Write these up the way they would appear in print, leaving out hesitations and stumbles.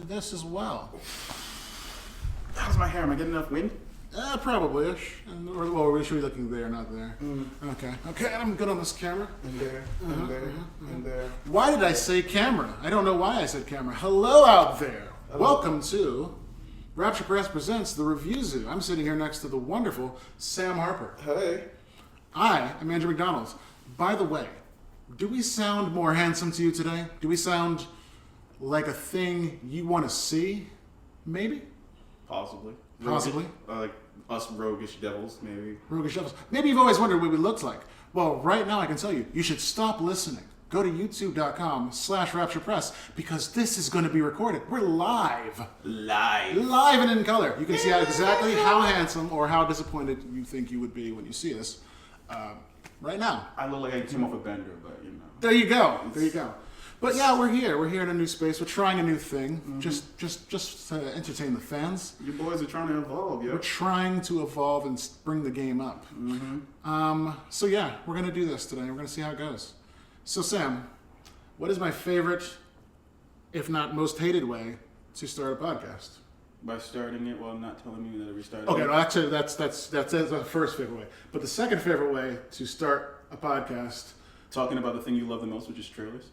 this as well. How's my hair? Am I getting enough wind? Probably-ish. Well, we should be looking there, not there. Okay, I'm good on this camera. And there, and there, and there. Why did I say camera? I don't know why I said camera. Hello out there. Hello. Welcome to Rapture.Press presents the Review Zoo. I'm sitting here next to the wonderful Sam Harper. Hey. I am Andrew McDonald. By the way, do we sound more handsome to you today? Do we sound like a thing you want to see? Maybe? Possibly. Possibly. Like us roguish devils, maybe. Roguish devils. Maybe you've always wondered what we looked like. Well, right now I can tell you, you should stop listening. Go to youtube.com/Rapture.Press because this is going to be recorded. We're live. Live and in color. You can see exactly how handsome or how disappointed you think you would be when you see us right now. I look like I came off a bender, but you know. There you go. There you go. But yeah, we're here. We're here in a new space. We're trying a new thing, just to entertain the fans. You boys are trying to evolve, yeah. We're trying to evolve and bring the game up. So yeah, we're gonna do this today. We're gonna see how it goes. So Sam, what is my favorite, if not most hated way to start a podcast? By starting it while not telling me that we started. Okay, well, actually, that's the first favorite way. But the second favorite way to start a podcast, talking about the thing you love the most, which is trailers.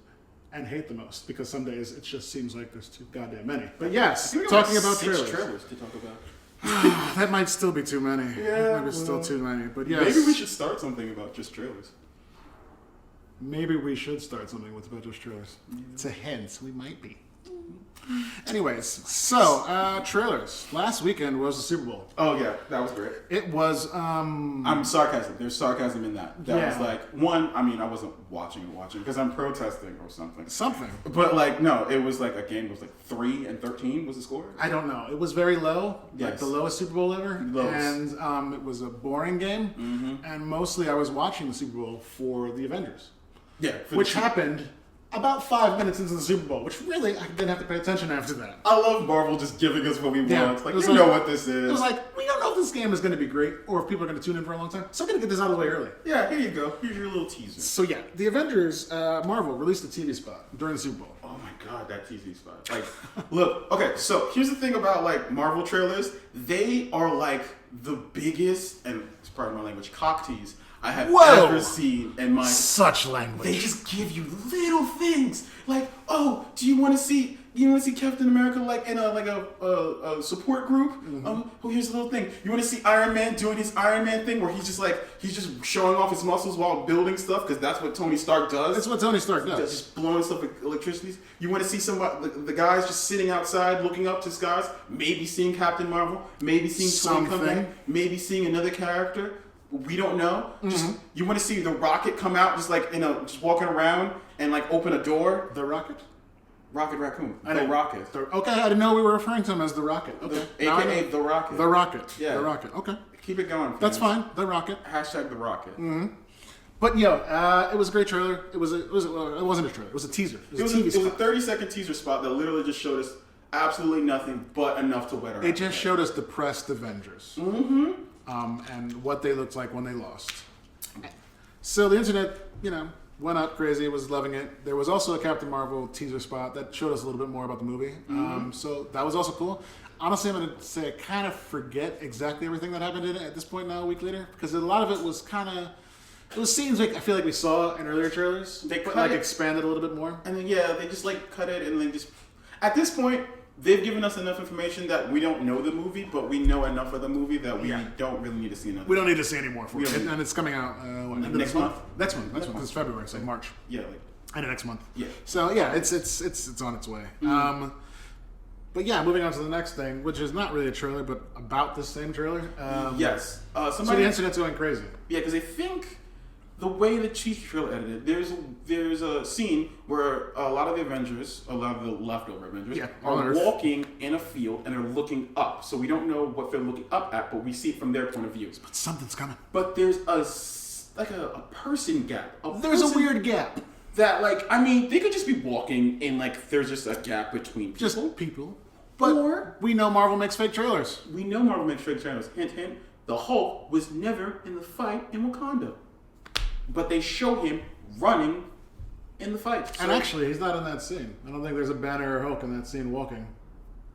And hate the most, because some days it just seems like there's too goddamn many. But yes, talking about trailers. Trailers to talk about. That might still be too many. Yeah, maybe still too many. But yes, maybe we should start something about just trailers. Maybe we should start something with about just trailers. Yeah. It's a hint. We might be. Anyways, so trailers. Last weekend was the Super Bowl. Oh yeah, that was great. It was. I'm sarcasm. There's sarcasm in that. That was like one. I mean, I wasn't watching because I'm protesting or something. But like, no, it was like a game. It was like 3-13 was the score. I don't know. It was very low. Yes. Like the lowest Super Bowl ever. Lowest. And it was a boring game. And mostly I was watching the Super Bowl for the Avengers. Yeah. Which happened about 5 minutes into the Super Bowl, which really I didn't have to pay attention after that. I love Marvel just giving us what we want. Like, you know what this is. It was like, we don't know if this game is going to be great or if people are going to tune in for a long time, so I'm going to get this out of the way early. Yeah, here you go. Here's your little teaser. So yeah, the Avengers, Marvel released a TV spot during the Super Bowl. Oh my god, that TV spot. Like, look, okay, so here's the thing about like Marvel trailers. They are like the biggest, and it's pardon my language, cock tease I have ever seen in my... Such language. They just give you little things. Like, oh, do you want to see Captain America like in a support group? Oh, here's a little thing. You want to see Iron Man doing his Iron Man thing where he's just showing off his muscles while building stuff because that's what Tony Stark does. That's what Tony Stark does. Just blowing stuff with electricity. You want to see somebody, the guys just sitting outside looking up to skies, maybe seeing Captain Marvel, maybe seeing Tony come back, maybe seeing another character. We don't know. Just you want to see the Rocket come out, just like just walking around and like open a door. The Rocket, Rocket Raccoon. The Rocket. Okay, I didn't know we were referring to him as the Rocket. Okay, AKA the Rocket. The Rocket. Yeah, the Rocket. Okay, keep it going. That's fine. The Rocket. Hashtag the Rocket. But it was a great trailer. It wasn't a trailer. It was a teaser. It was a 30-second teaser spot that literally just showed us absolutely nothing but enough to wet our. It just showed us depressed Avengers. And what they looked like when they lost. So the internet, went up crazy, was loving it. There was also a Captain Marvel teaser spot that showed us a little bit more about the movie. So that was also cool. Honestly, I'm going to say I kind of forget exactly everything that happened in it at this point now, a week later, because a lot of it was it was scenes like I feel like we saw in earlier trailers. They expanded a little bit more. And then, they just cut it and then just... At this point... They've given us enough information that we don't know the movie, but we know enough of the movie that we don't really need to see another. We don't need to see any more for it. And it's coming out next month? Next month. It's February, so March. Yeah, and next month. Yeah. So it's on its way. But yeah, moving on to the next thing, which is not really a trailer, but about the same trailer. Yes. So the internet's going crazy. Yeah, because I think the way the teaser trailer edited, there's a scene where a lot of the Avengers, a lot of the leftover Avengers, are walking in a field and they're looking up. So we don't know what they're looking up at, but we see it from their point of view. But something's coming. But there's a person gap. There's a weird gap. That they could just be walking and there's just a gap between people. Just people. But we know Marvel makes fake trailers. Hint, hint. The Hulk was never in the fight in Wakanda. But they show him running in the fight. And actually, he's not in that scene. I don't think there's a Banner or Hulk in that scene walking.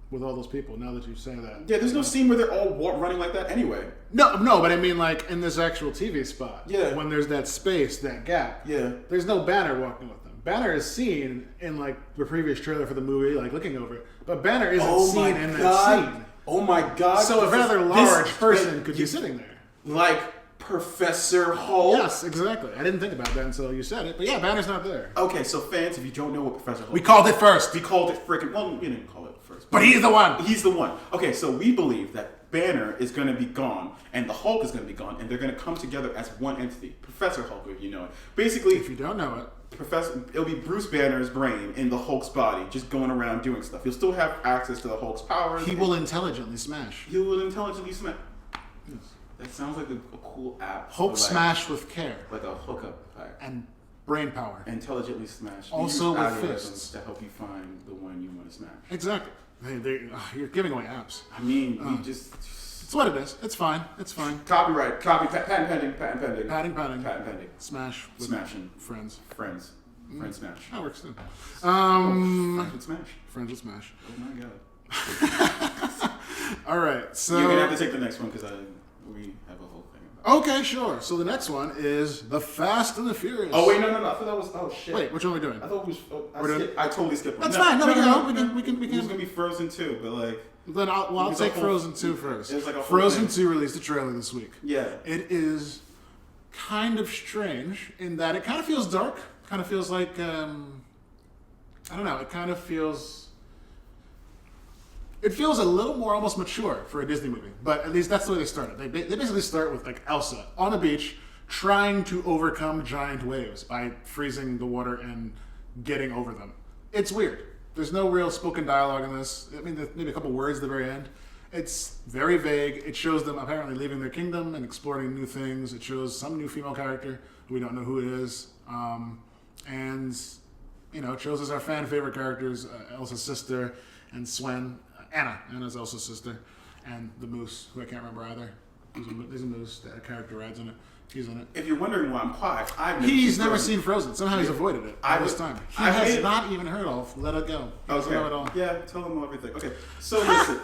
with all those people. Now that you say that, Yeah, there's no scene where they're all running like that anyway. No, but I mean like in this actual TV spot. Yeah. When there's that space, that gap. Yeah. There's no Banner walking with them. Banner is seen in like the previous trailer for the movie, like looking over it, but Banner isn't seen in that scene. Oh my god! So a rather large person could be sitting there, like Professor Hulk. Yes, exactly. I didn't think about that until you said it, but yeah, Banner's not there. Okay, so fans, if you don't know what Professor Hulk, We called it first, we called it freaking. Well, we didn't call it first, but he's the one. He's the one. Okay, so we believe that Banner is going to be gone, and the Hulk is going to be gone, and they're going to come together as one entity. Professor Hulk, if you know it. Basically, If you don't know it, it'll be Bruce Banner's brain in the Hulk's body, just going around doing stuff. He'll still have access to the Hulk's powers. he will intelligently smash. He will intelligently smash. That sounds like a cool app. Hulk like, smash with care like a hookup pack. and brain power. Intelligently smash. Also You use with algorithms fists. to help you find the one you want to smash. Exactly. You're giving away apps. I mean, we just It's what it is. It's fine. It's fine. copyright, patent pending, patent pending, Patent pending. Smash with Smashing friends. friends smash. That works too. Friends with smash. Friends with Smash. Oh my god. All right. So You're gonna have to take the next one because we have a whole thing about. Okay, sure. So the next one is The Fast and the Furious. Oh wait, no. I thought that was. Oh shit. Wait, which one are we doing? I thought it was. I totally skipped one. That's fine. No, we can. It was gonna be Frozen 2, but like. Then I'll take Frozen 2 first. It was like a whole Frozen thing. 2 released a trailer this week. Yeah. It is kind of strange in that it kind of feels dark. Kind of feels like I don't know. It kind of feels. It feels a little more almost mature for a Disney movie, but at least that's the way they started. They basically start with like Elsa on the beach trying to overcome giant waves by freezing the water and getting over them. It's weird. There's no real spoken dialogue in this. I mean, there's maybe a couple words at the very end. It's very vague. It shows them apparently leaving their kingdom and exploring new things. It shows some new female character who we don't know who it is. And, you know, it shows us our fan favorite characters, Elsa's sister and Swen. Anna's Elsa's sister. And the moose, who I can't remember either. There's a moose that a character rides in it. He's in it. If you're wondering why I'm quiet, He's never seen Frozen. Somehow he's avoided it all this time. He I has hate it. not even heard of Let It Go. He doesn't know it all. Yeah, tell them everything. Okay, so listen,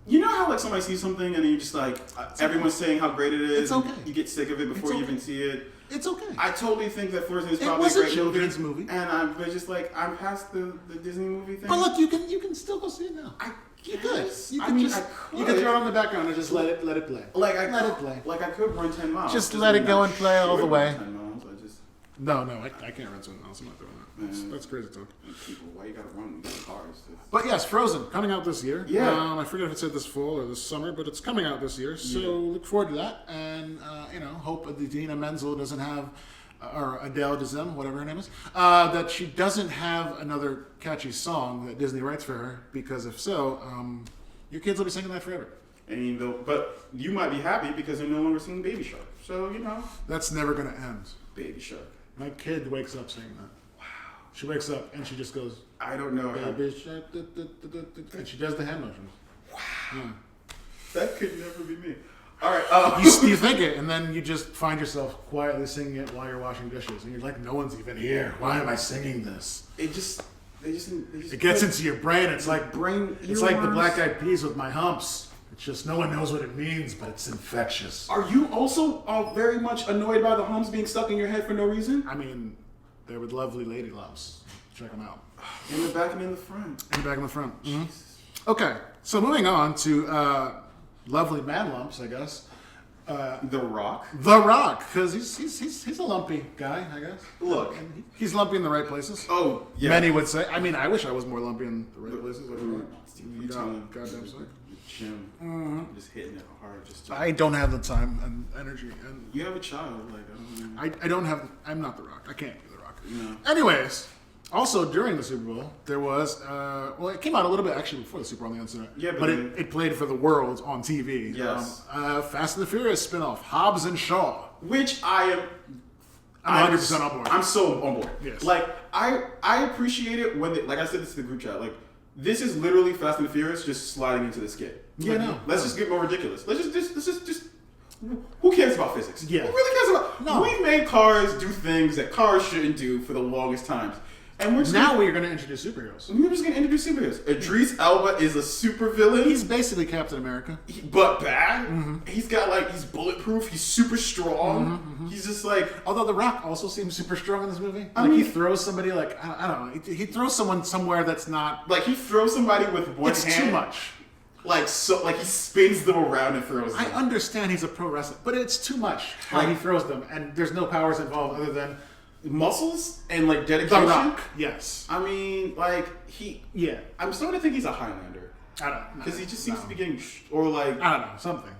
you know how like somebody sees something and then you just like everyone's saying how great it is. It's okay. You get sick of it before you even see it. It's okay. I totally think that Frozen is It probably was a a great children's movie. and I'm just like I'm past the Disney movie thing. But look, you can still go see it now. You could. You could I you could throw it on the background and just let it play. Like let it play. Like I could run 10 miles. Just let it go and play all the way. 10 miles. No, I can't run something else. I'm not doing that. That's crazy talk. People, why you gotta run these cars? But yes, Frozen coming out this year. Yeah. I forget if it said this fall or this summer, but it's coming out this year. So look forward to that, and hope Idina Menzel doesn't have, or Adele Dazeem, whatever her name is, that she doesn't have another catchy song that Disney writes for her. Because if so, your kids will be singing that forever. But you might be happy because they're no longer singing Baby Shark. So that's never gonna end. Baby Shark. My kid wakes up singing that. Wow. She wakes up and she just goes, I don't know. Baby Shark, and she does the hand motions. Wow. Yeah. That could never be me. All right. You think it, and then you just find yourself quietly singing it while you're washing dishes, and you're like, "No one's even here. Why am I singing this?" They just it gets into your brain. It's like brain. It's like the Black Eyed Peas with My Humps. It's just no one knows what it means, but it's infectious. Are you also very much annoyed by the hums being stuck in your head for no reason? I mean, they're with lovely lady lumps. Check them out. In the back and in the front. In the back and the front. Mm-hmm. Okay, so moving on to lovely man lumps, I guess. The Rock. The Rock, because he's a lumpy guy, I guess. Look, and he's lumpy in the right places. Oh, yeah. Many would say. I mean, I wish I was more lumpy in the right places. You goddamn sick. Gym, just hitting it hard. I don't have the time and energy. And you have a child, like I don't have. I'm not The Rock. I can't be The Rock. No. Anyways, also during the Super Bowl, there was it came out a little bit actually before the Super Bowl on the internet. Yeah, but it played for the world on TV. Yes. Fast and the Furious spinoff, Hobbs and Shaw. Which I'm 100% on board. I'm so on board. Yes. Like I appreciate it when like I said this to the group chat. Like this is literally Fast and the Furious just sliding into the skit. Yeah, no. Let's just get more ridiculous. Let's just. Who cares about physics? Yeah. Who really cares about? No. We've made cars do things that cars shouldn't do for the longest times. And we're just now we're going to introduce superheroes. We're just going to introduce superheroes. Idris Elba is a super villain. He's basically Captain America. But bad. He's got like, he's bulletproof. He's super strong. He's just like... Although The Rock also seems super strong in this movie. I mean, he throws somebody like, I don't know. He throws someone somewhere that's not... Like he throws somebody with one hand. It's too much. Like he spins them around and throws them. I understand he's a pro wrestler, but it's too much how he throws them. And there's no powers involved other than... muscles and like dedication. The Rock, yes. I mean, like Yeah. I'm starting to think he's a Highlander. I don't know. Because he just seems to be getting, or like I don't know, something.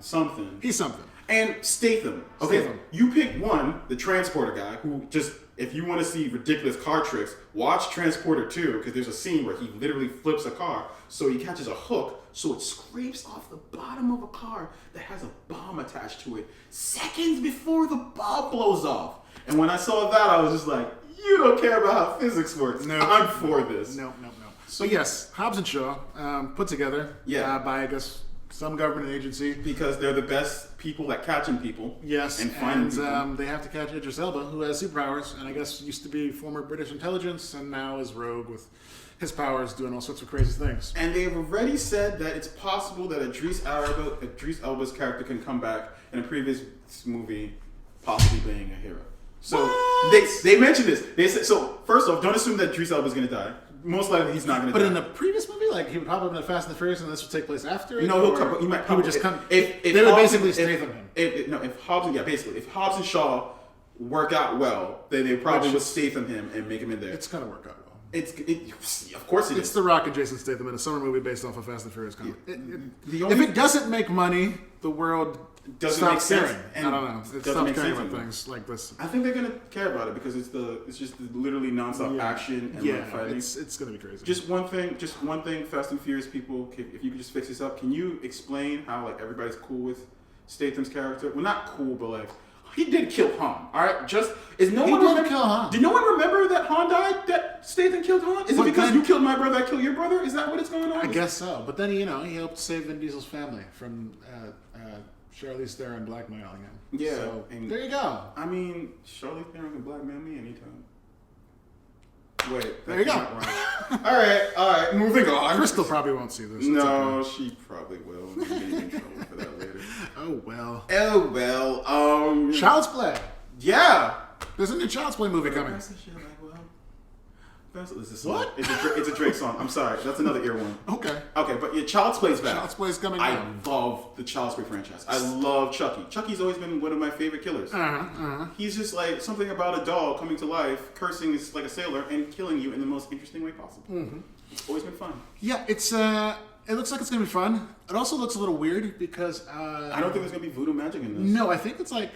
He's something. And Statham. Okay, Statham. You pick one, the transporter guy, who just, if you want to see ridiculous car tricks, watch Transporter 2, because there's a scene where he literally flips a car, so he catches a hook, so it scrapes off the bottom of a car that has a bomb attached to it, seconds before the bomb blows off. And when I saw that, I was just like, you don't care about how physics works. No. I'm for this. No. So yes, Hobbs and Shaw, put together by, I guess, some government agency. Because they're the best people at catching people. Yes, and finding people. They have to catch Idris Elba, who has superpowers, and I guess used to be former British intelligence, and now is rogue with his powers, doing all sorts of crazy things. And they've already said that it's possible that Idris Elba's character can come back in a previous movie, possibly being a hero. So they mentioned this. They said, so first off, don't assume that Idris Elba is going to die. Most likely he's not going to die. But in the previous movie, like he would pop up in the Fast and the Furious, and this would take place after it. No, he would just come. If they would basically Statham him. If Hobbs and Shaw work out well, then they probably would Statham him and make him in there. It's gonna work out well. Of course it is. It's The Rock and Jason Statham in a summer movie based off of Fast and Furious comic. If it doesn't make money, the world doesn't make sense. I don't know. It stops caring about things like this. I think they're gonna care about it because it's just literally nonstop action and fighting. It's gonna be crazy. Just one thing, Fast and Furious people, if you could just fix this up, can you explain how like everybody's cool with Statham's character? Well, not cool, but like he did kill Han. All right, kill Han. Did no one remember that Han died? That Statham killed Han? Is it because you killed my brother, I kill your brother? Is that what it's going on? I guess so. But then he helped save Vin Diesel's family from Charlize Theron blackmailing him. Yeah, so, there you go. I mean, Charlize Theron can blackmail me anytime. Wait, there you go. All right, moving on. Crystal probably won't see this. No, she probably will. Maybe get in trouble for that later. Oh well. Child's Play. Yeah. There's a new Child's Play movie coming. What? It's a Drake song. I'm sorry. That's another ear one. Okay, but yeah, Child's Play's back. Child's Play's coming I out. love the Child's Play franchise. I love Chucky. Chucky's always been one of my favorite killers. He's just like something about a doll coming to life, cursing is like a sailor, and killing you in the most interesting way possible. It's always been fun. Yeah, it looks like it's gonna be fun. It also looks a little weird because I don't think there's gonna be voodoo magic in this. No, I think it's like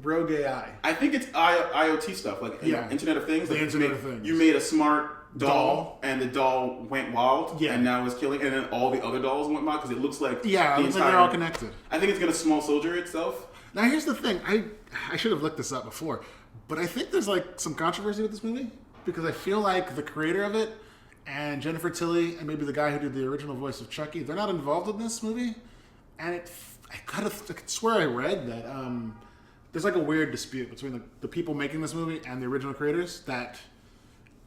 rogue AI. I think it's IoT stuff, like Internet of Things. The Internet of Things. You made a smart doll, and the doll went wild, and now it's killing, and then all the other dolls went wild because it looks like they're all connected. I think it's gonna small soldier itself. Now here's the thing, I should have looked this up before, but I think there's like some controversy with this movie because I feel like the creator of it and Jennifer Tilly and maybe the guy who did the original voice of Chucky, they're not involved in this movie, and I could swear I read that there's like a weird dispute between the people making this movie and the original creators that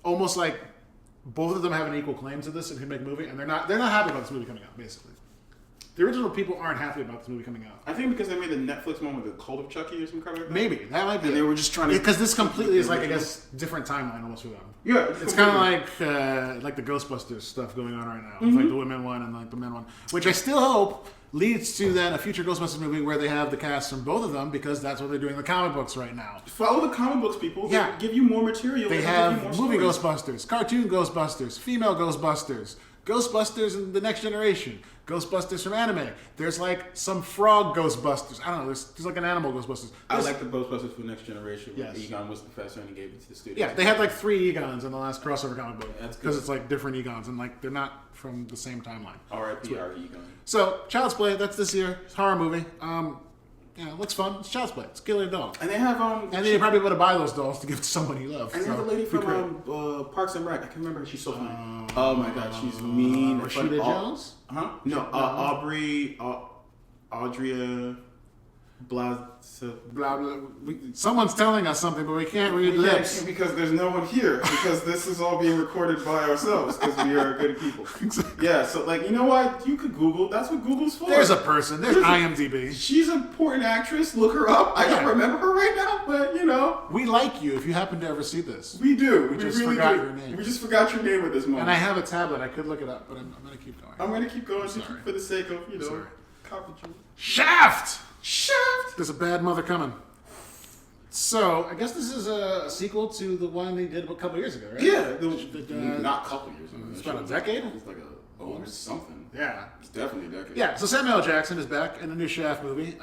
almost like both of them have an equal claim to this and can make a movie, and they're not happy about this movie coming out, basically. The original people aren't happy about this movie coming out. I think because they made the Netflix one with the Cult of Chucky or some crap like that. Maybe. That might be. And they were just trying to... Because this completely is like, I guess, different timeline almost for them. Yeah. It's kind of like the Ghostbusters stuff going on right now. It's like the women one and like the men one. Which I still hope leads to then a future Ghostbusters movie where they have the cast from both of them because that's what they're doing in the comic books right now. Follow the comic books, people. Yeah. They give you more material. They have movie Ghostbusters, cartoon Ghostbusters, female Ghostbusters, Ghostbusters in the Next Generation, Ghostbusters from anime. There's like some frog Ghostbusters. I don't know. There's like an animal Ghostbusters. I like the Ghostbusters for Next Generation. Yes. Egon was the professor and he gave it to the studio. Yeah, they had like 3 Egons in the last crossover comic book. That's because it's like different Egons and like they're not from the same timeline. R.I.P. R. Egon. So Child's Play, that's this year. It's a horror movie. It looks fun. It's Child's Play. It's Killer Dog. And they have and then you're probably able to buy those dolls to give to someone you love. And they have a lady from Parks and Rec. I can remember her. She's so funny. Oh my god, she's mean. Rashida Jones? No, Audrey. Blah. Blah blah. Someone's telling us something, but we can't read lips. Because there's no one here. Because this is all being recorded by ourselves. Because we are good people. Yeah. So like, you know what? You could Google. That's what Google's for. There's a person. There's IMDb. She's an important actress. Look her up. I don't remember her right now, but you know. We like you if you happen to ever see this. We do. We just forgot your name. We just forgot your name at this moment. And I have a tablet. I could look it up, but I'm going to keep going. I'm going to keep going for the sake of, copy. Shaft! Shaft! There's a bad mother coming. So, I guess this is a sequel to the one they did a couple years ago, right? Yeah. Not a couple years ago. It's about a decade? It's like something. Yeah. It's definitely a decade. Yeah, so Samuel L. Jackson is back in the new Shaft movie.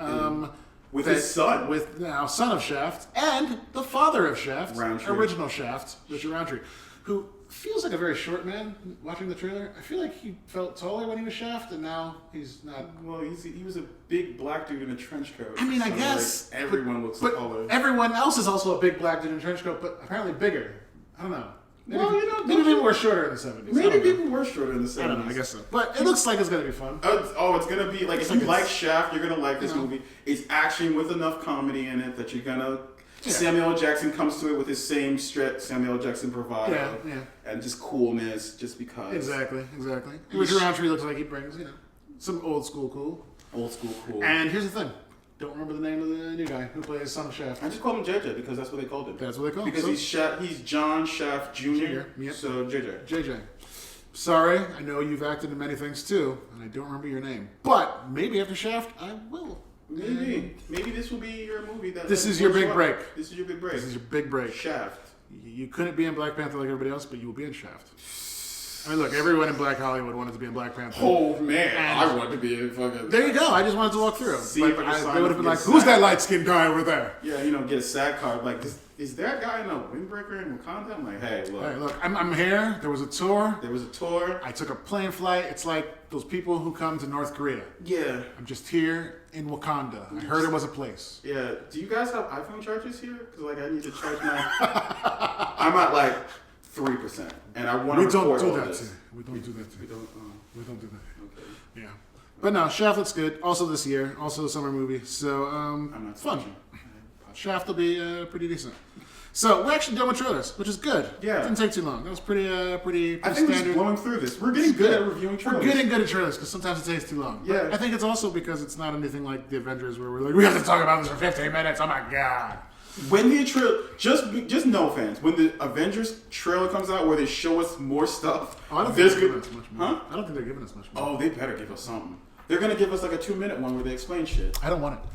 With his son. With now son of Shaft and the father of Shaft. Roundtree. Original Shaft, Richard Roundtree, who feels like a very short man watching the trailer. I feel like he felt taller when he was Shaft, and now he's not. Well, he was a big black dude in a trench coat. I mean, I guess. Like, everyone looks taller. Everyone else is also a big black dude in a trench coat, but apparently bigger. I don't know. Maybe, well, maybe people were shorter in the 70s. Maybe people were shorter in the 70s. I don't know, I guess so. But it looks like it's going to be fun. It's going to be, like, if you like Shaft, you're going to like this movie. It's action with enough comedy in it that you're going to... Yeah. Samuel L. Jackson comes to it with his same strict Samuel L. Jackson bravado. Yeah. And just coolness, just because. Exactly. Richard Roundtree looks like he brings, some old school cool. And here's the thing. Don't remember the name of the new guy who plays Son of Shaft. I just call him JJ because that's what they called him. That's what they call him. Because he's John Shaft Jr. Yep. So JJ. Sorry, I know you've acted in many things too, and I don't remember your name. But maybe after Shaft, I will. Maybe this will be your movie. This is your big break. This is your big break. This is your big break. Shaft. You couldn't be in Black Panther like everybody else, but you will be in Shaft. I mean, look, everyone in Black Hollywood wanted to be in Black Panther. Oh, man. I wanted to be in fucking... There you go. I just wanted to walk through. They would have been like, who's that light-skinned guy over there? Yeah, get a SAG card. Like, is that guy in a windbreaker in Wakanda? I'm like, hey, look. I'm here. There was a tour. I took a plane flight. It's like those people who come to North Korea. Yeah. I'm just here in Wakanda. I heard it was a place. Yeah. Do you guys have iPhone chargers here? Because, I need to charge my... I'm at, 3%. And I want to record all this. We don't do that to you. We don't do that. Okay. Yeah. But no, Shaft looks good. Also this year. Also a summer movie. So, I'm not fun. Shaft will be pretty decent. So, we're actually done with trailers, which is good. Yeah. It didn't take too long. That was pretty I think standard. we're just blowing through this. We're getting good at reviewing trailers. We're getting good at trailers because sometimes it takes too long. Yeah. But I think it's also because it's not anything like the Avengers where we're like, we have to talk about this for 15 minutes. Oh my God. When the trailer, just know, fans, when the Avengers trailer comes out where they show us more stuff, I don't think they're giving us much more. Huh? I don't think they're giving us much more. Oh, they better give us something. They're gonna give us a 2-minute one where they explain shit. I don't want it.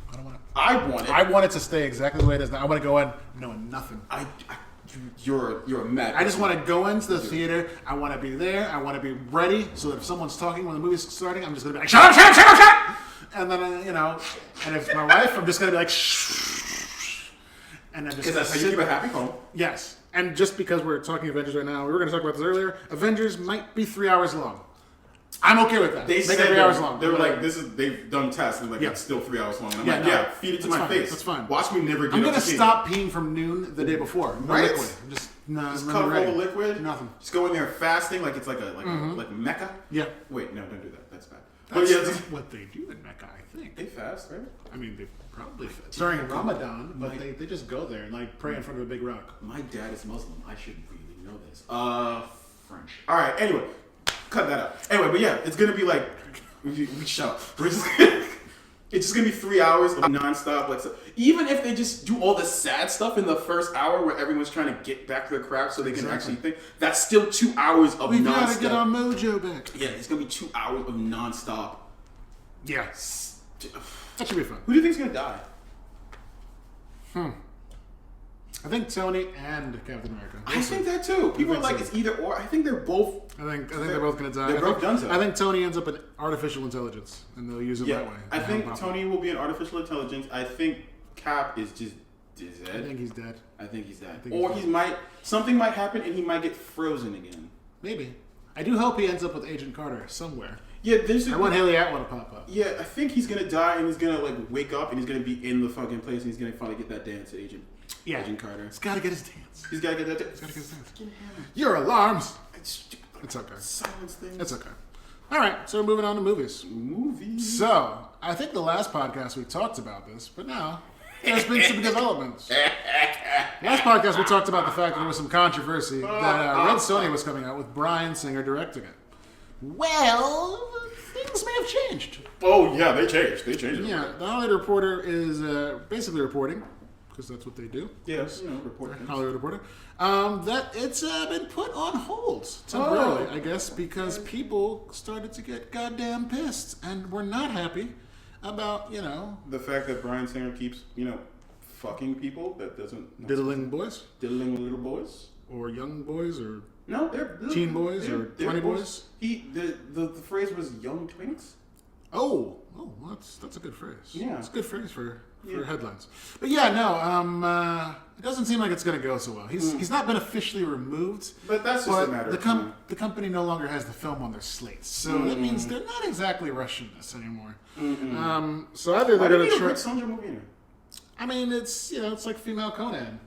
I want it. I want it to stay exactly the way it is now. I want to go in knowing nothing. You're a mad. I just want to go into the theater. I want to be there. I want to be ready so that if someone's talking when the movie's starting, I'm just gonna be like, shut up. And then and if it's my wife, I'm just gonna be like, shh. And then just because that's how you keep a happy home. Yes. And just because we're talking Avengers right now, we were going to talk about this earlier. Avengers might be 3 hours long. I'm okay with that. They said 3 hours long. They were like, they've done tests and it's still 3 hours long. And I'm feed it to my face. That's fine. Watch me never get I'm going to stop peeing from noon the day before. No right? liquid. Just cover all the liquid. Nothing. Just go in there fasting like it's like Mecca. Yeah. Wait, no, don't do that. That's bad. That's what they do in Mecca, I think. They fast, right? I mean, they probably fast. During Ramadan, but they just go there and pray in front of a big rock. My dad is Muslim. I should really know this. French. All right. Anyway, cut that out. Anyway, but yeah, it's gonna be we shut up. It's just gonna be 3 hours of nonstop. So even if they just do all the sad stuff in the first hour where everyone's trying to get back to their craft so they can actually think, that's still 2 hours of We've nonstop. got to get our mojo back. Yeah, it's gonna be 2 hours of nonstop. Yeah, that should be fun. Who do you think's gonna die? I think Tony and Captain America. I think that too. People are like, it's either or. I think they're both. I think they're both going to die. They're both done so. I think Tony ends up in artificial intelligence, and they'll use it that way. I think Tony will be an artificial intelligence. I think Cap is just dead. I think he's dead. Something might happen, and he might get frozen again. Maybe. I do hope he ends up with Agent Carter somewhere. Yeah, I want Haley Atwell to pop up. Yeah, I think he's gonna die, and he's gonna wake up, and he's gonna be in the fucking place, and he's gonna finally get that dance at Agent Carter. He's gotta get his dance. He's gotta get that dance. He's gotta get his dance. Your alarms. It's okay. Silence things. It's okay. All right, so we're moving on to movies. Movies. So, I think the last podcast we talked about this, but now there's been some developments. Last podcast we talked about the fact that there was some controversy that Red Sonja was coming out with Bryan Singer directing it. Well, things may have changed. Oh, yeah, they changed. They changed it. Yeah, the Hollywood Reporter is basically reporting, because that's what they do. Yes, reporting. Hollywood Reporter. That it's been put on hold temporarily, I guess, because people started to get goddamn pissed and were not happy about, the fact that Bryan Singer keeps, fucking people that doesn't... diddling boys? Diddling little boys? Or young boys, or no, they're teen boys, or 20 boys? The phrase was young twinks. Oh, well, that's a good phrase. Yeah. It's a good phrase for headlines. But yeah, no, it doesn't seem like it's going to go so well. He's not been officially removed. But that's just a matter of time. The company no longer has the film on their slate. So that means they're not exactly rushing this anymore. So either they're going to try... Sonja movie in it? I mean, it's like female Conan,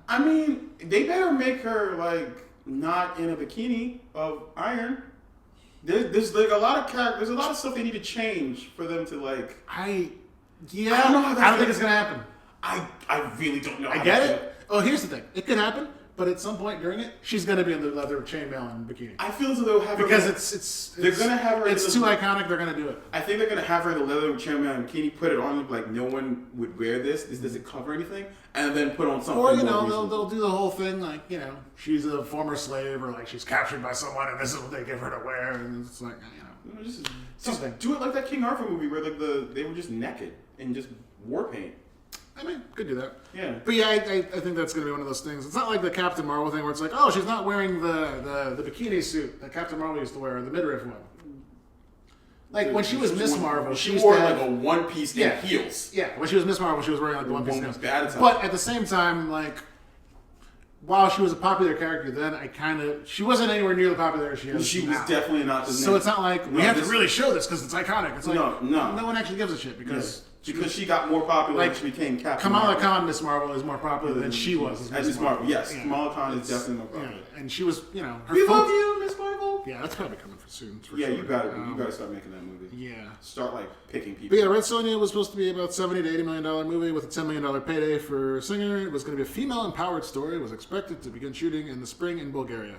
I mean, they better make her, not in a bikini of iron. There's a lot of there's a lot of stuff they need to change for them to, I don't know how I don't think it's going to happen. I really don't know. I get it. Oh, here's the thing. It could happen, but at some point during it, she's going to be in the leather chainmail and bikini. I feel as though they'll have her... Because they're going to have her... It's too iconic, they're going to do it. I think they're going to have her in the leather chainmail and bikini, put it on like no one would wear this. This doesn't cover anything. And then put on something Or, more they'll do the whole thing like, she's a former slave or she's captured by someone and this is what they give her to wear. And it's like, something. Do it like that King Arthur movie where they were just naked in just war paint. I mean, could do that. Yeah. But yeah, I think that's going to be one of those things. It's not like the Captain Marvel thing where it's like, oh, she's not wearing the bikini suit that Captain Marvel used to wear, or the midriff one. When she was Miss Marvel, she wore a one piece and heels. Yeah, when she was Miss Marvel, she was wearing the one piece and heels. Bad but at the same time, while she was a popular character then, she wasn't anywhere near the popularity she is. She was definitely not. So it's not like we have to really show this because it's iconic. It's like no one actually gives a shit because. Yeah. Because she got more popular and she became Captain Kamala Marvel. Khan, Miss Marvel, is more popular than she was as Miss Marvel. Yes, Kamala Khan is definitely more popular. Yeah. And she was, her we love you, Miss Marvel. Yeah, that's probably coming for soon. For sure. You gotta start making that movie. Yeah. Start picking people. But yeah, Red Sonja was supposed to be about $70 to $80 million movie with a $10 million payday for Singer. It was going to be a female-empowered story. It was expected to begin shooting in the spring in Bulgaria.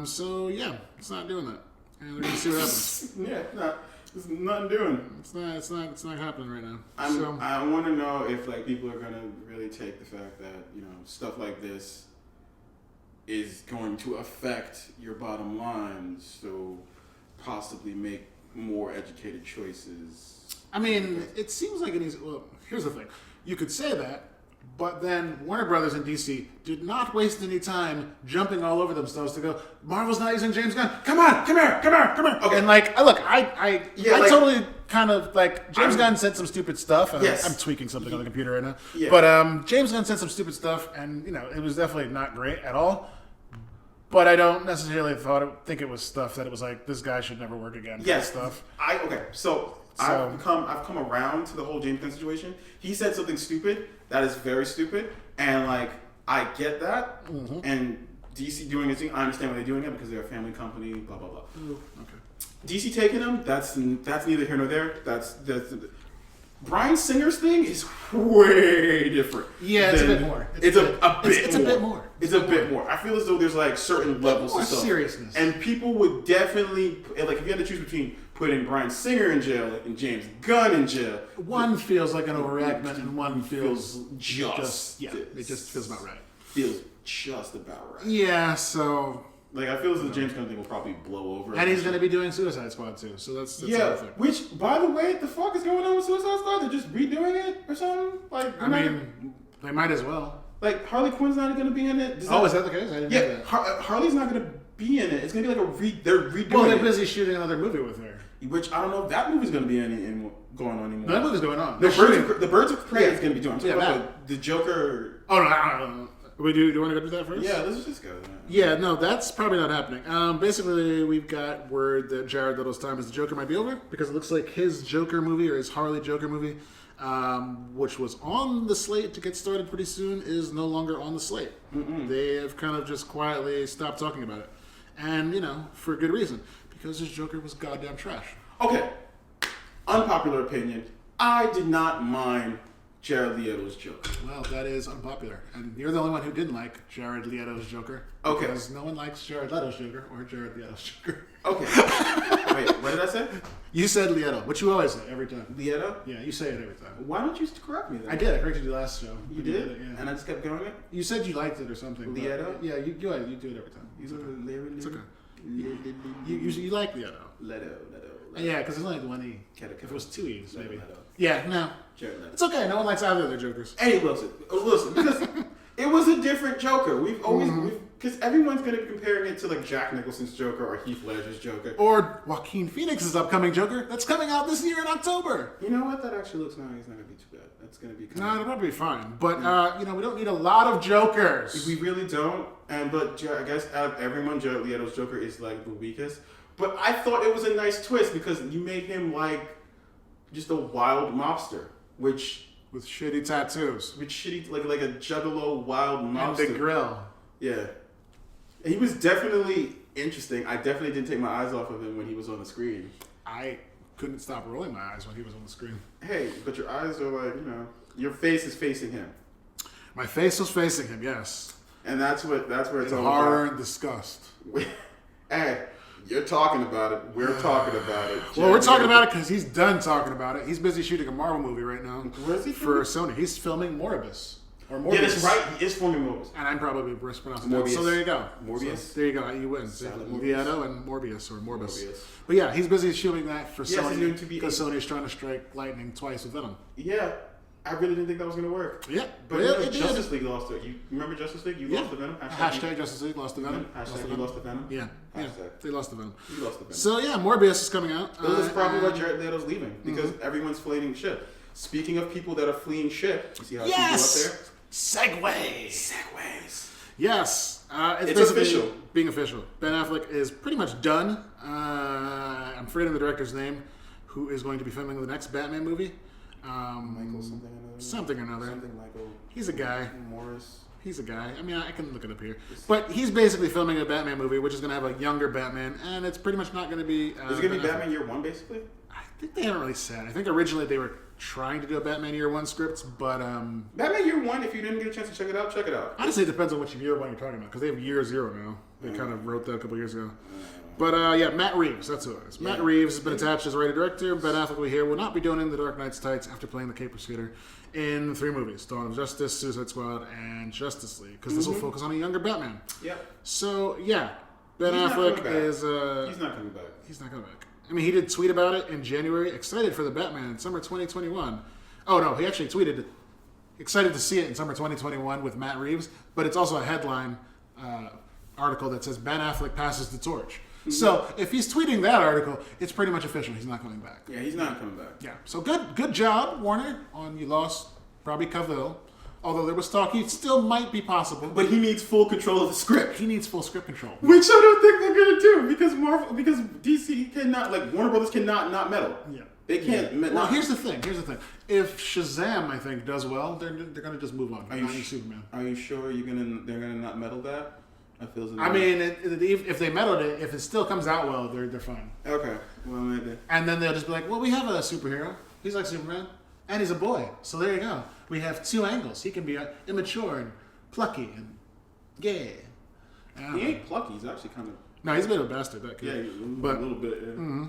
So yeah, it's not doing that, and we're going to see what happens. Yeah, there's nothing doing. It's not happening right now. I want to know if people are gonna really take the fact that stuff like this is going to affect your bottom line, so possibly make more educated choices. I mean, it seems like it is. Well, here's the thing: you could say that. But then Warner Brothers and DC did not waste any time jumping all over themselves to go, Marvel's not using James Gunn. Come on, come here. Okay. And I totally kind of James Gunn said some stupid stuff. And I'm tweaking something on the computer right now. Yeah. But James Gunn said some stupid stuff, and it was definitely not great at all. But I don't necessarily think it was stuff that it was like this guy should never work again. Yes. Stuff. So I've come around to the whole James Gunn situation. He said something stupid that is very stupid, and I get that. Mm-hmm. And DC doing his thing, I understand why they're doing it because they're a family company. Blah blah blah. Ooh, okay. DC taking them, that's neither here nor there. That's Bryan Singer's thing is way different. Yeah, it's a bit more. It's a bit more. It's a bit more. I feel as though there's certain levels of seriousness, and people would definitely if you had to choose between putting Bryan Singer in jail and James Gunn in jail, one feels like an overreaction, and one feels it just feels about right. Feels just about right. Yeah, so. I feel as though the James Gunn thing will probably blow over. And he's going to be doing Suicide Squad too, so that's the other thing. Which, by the way, the fuck is going on with Suicide Squad? They're just redoing it or something? They might as well. Harley Quinn's not going to be in it? Is that the case? I didn't know that. Harley's not going to be in it. It's going to be they're redoing it. Well, they're busy shooting another movie with her. Which, I don't know if that movie's going to be going on anymore. No, that movie's going on. The Birds of Prey is going to be doing it. I'm talking about the Joker. Oh, no. Do you want to go do that first? Yeah, let's just go. Yeah, no, that's probably not happening. Basically, we've got word that Jared Leto's time as the Joker might be over because it looks like his Joker movie or his Harley Joker movie, which was on the slate to get started pretty soon, is no longer on the slate. Mm-mm. They have kind of just quietly stopped talking about it. And, for good reason. Because his Joker was goddamn trash. Okay. Unpopular opinion. I did not mind Jared Leto's Joker. Well, that is unpopular. And you're the only one who didn't like Jared Leto's Joker. Okay. Because no one likes Jared Leto's Joker or Jared Leto's Joker. Okay. Wait, what did I say? You said Leto, which you always say every time. Leto? Yeah, you say it every time. Why don't you correct me then? I did. I corrected you last show. You did? It, yeah. And I just kept going it? You said you liked it or something. Leto? Yeah, you do it every time. It's okay. You like Leto. Leto. Yeah, because there's only one E. If it was two E's, maybe. Leto. Yeah, no. Jared Leto. It's okay. No one likes either of their Jokers. Hey, listen, because it was a different Joker. We've always, because everyone's going to be comparing it to like Jack Nicholson's Joker or Heath Ledger's Joker. Or Joaquin Phoenix's upcoming Joker that's coming out this year in October. You know what? That actually looks nice. It's not going to be too bad. That's going to be No, it'll probably be fine. But, we don't need a lot of Jokers. We really don't. But I guess out of everyone, Jared Leto's Joker is like the weakest. But I thought it was a nice twist because you made him like just a wild mobster, which with shitty tattoos, with shitty like a juggalo wild mobster. And the grill. Yeah, he was definitely interesting. I definitely didn't take my eyes off of him when he was on the screen. I couldn't stop rolling my eyes when he was on the screen. Hey, but your eyes are like your face is facing him. My face was facing him, yes. And that's where it's all horror about. and disgust. Hey. You're talking about it. We're talking about it. Well, we're talking about it because he's done talking about it. He's busy shooting a Marvel movie right now. Where's he for Sony? He's filming Morbius. Or Morbius. Yeah, that's right. He is filming Morbius. And I'm probably mispronouncing Morbius. it. So there you go. Morbius. So there you go. You win. Silent Leto and Morbius or Morbus. Morbius. But yeah, he's busy shooting that for Yes, he's Sony going to be because Sony's trying to strike lightning twice with Venom. Yeah. I really didn't think that was going to work. Yeah. But Justice League lost it. You remember Justice League? You lost the Venom? Hashtag Justice League lost the Venom. Hashtag you lost the Venom? Yeah. Hashtag. They lost the Venom. You lost the Venom. So yeah, Morbius is coming out. This is probably why Jared Leto's leaving. Because everyone's fleeing ship. Speaking of people that are fleeing ship, you see how people up there? Segways. Yes. It's official. Being official. Ben Affleck is pretty much done. I'm forgetting the director's name, who is going to be filming the next Batman movie. Michael something or another. Something Michael. He's a guy. Morris. He's a guy. I mean, I can look it up here. But he's basically filming a Batman movie, which is going to have a younger Batman, and it's pretty much not going to be... Is it going to be Batman Year 1, basically? I think they haven't really said. I think originally they were trying to do a Batman Year 1 script, but... Batman Year 1, if you didn't get a chance to check it out, check it out. Honestly, it depends on which Year 1 you're talking about, because they have Year 0 now. They kind of wrote that a couple years ago. But yeah, Matt Reeves, that's who it is. Matt Reeves has been attached as writer-director. Ben Affleck will not be doing The Dark Knight's tights after playing the Caper Scooter in 3 movies: Dawn of Justice, Suicide Squad, and Justice League, because this will focus on a younger Batman. Yep. So yeah, Ben Affleck is. He's not coming back. He's not coming back. I mean, he did tweet about it in January. Excited for the Batman in summer 2021. Oh no, he actually tweeted, excited to see it in summer 2021 with Matt Reeves. But it's also a headline article that says Ben Affleck passes the torch. So if he's tweeting that article, it's pretty much official. He's not coming back. Yeah, he's not coming back. Yeah. So good job, Warner. You lost probably Cavill. Although there was talk, he still might be possible. But he needs full control of the script. He needs full script control. Which I don't think they're gonna do because DC cannot, like Warner Brothers cannot not meddle. Yeah. They can't. Yeah. Well, here's the thing. If Shazam, I think, does well, they're gonna just move on. Superman. Are you sure they're gonna not meddle that? I mean, if they meddled it, if it still comes out well, they're fine. Okay. Well, maybe. And then they'll just be like, well, we have a superhero. He's like Superman. And he's a boy. So there you go. We have 2 angles. He can be immature and plucky and gay. He ain't plucky. He's actually kind of... No, he's a bit of a bastard, that kid. Yeah, a little bit. Yeah. Mm-hmm.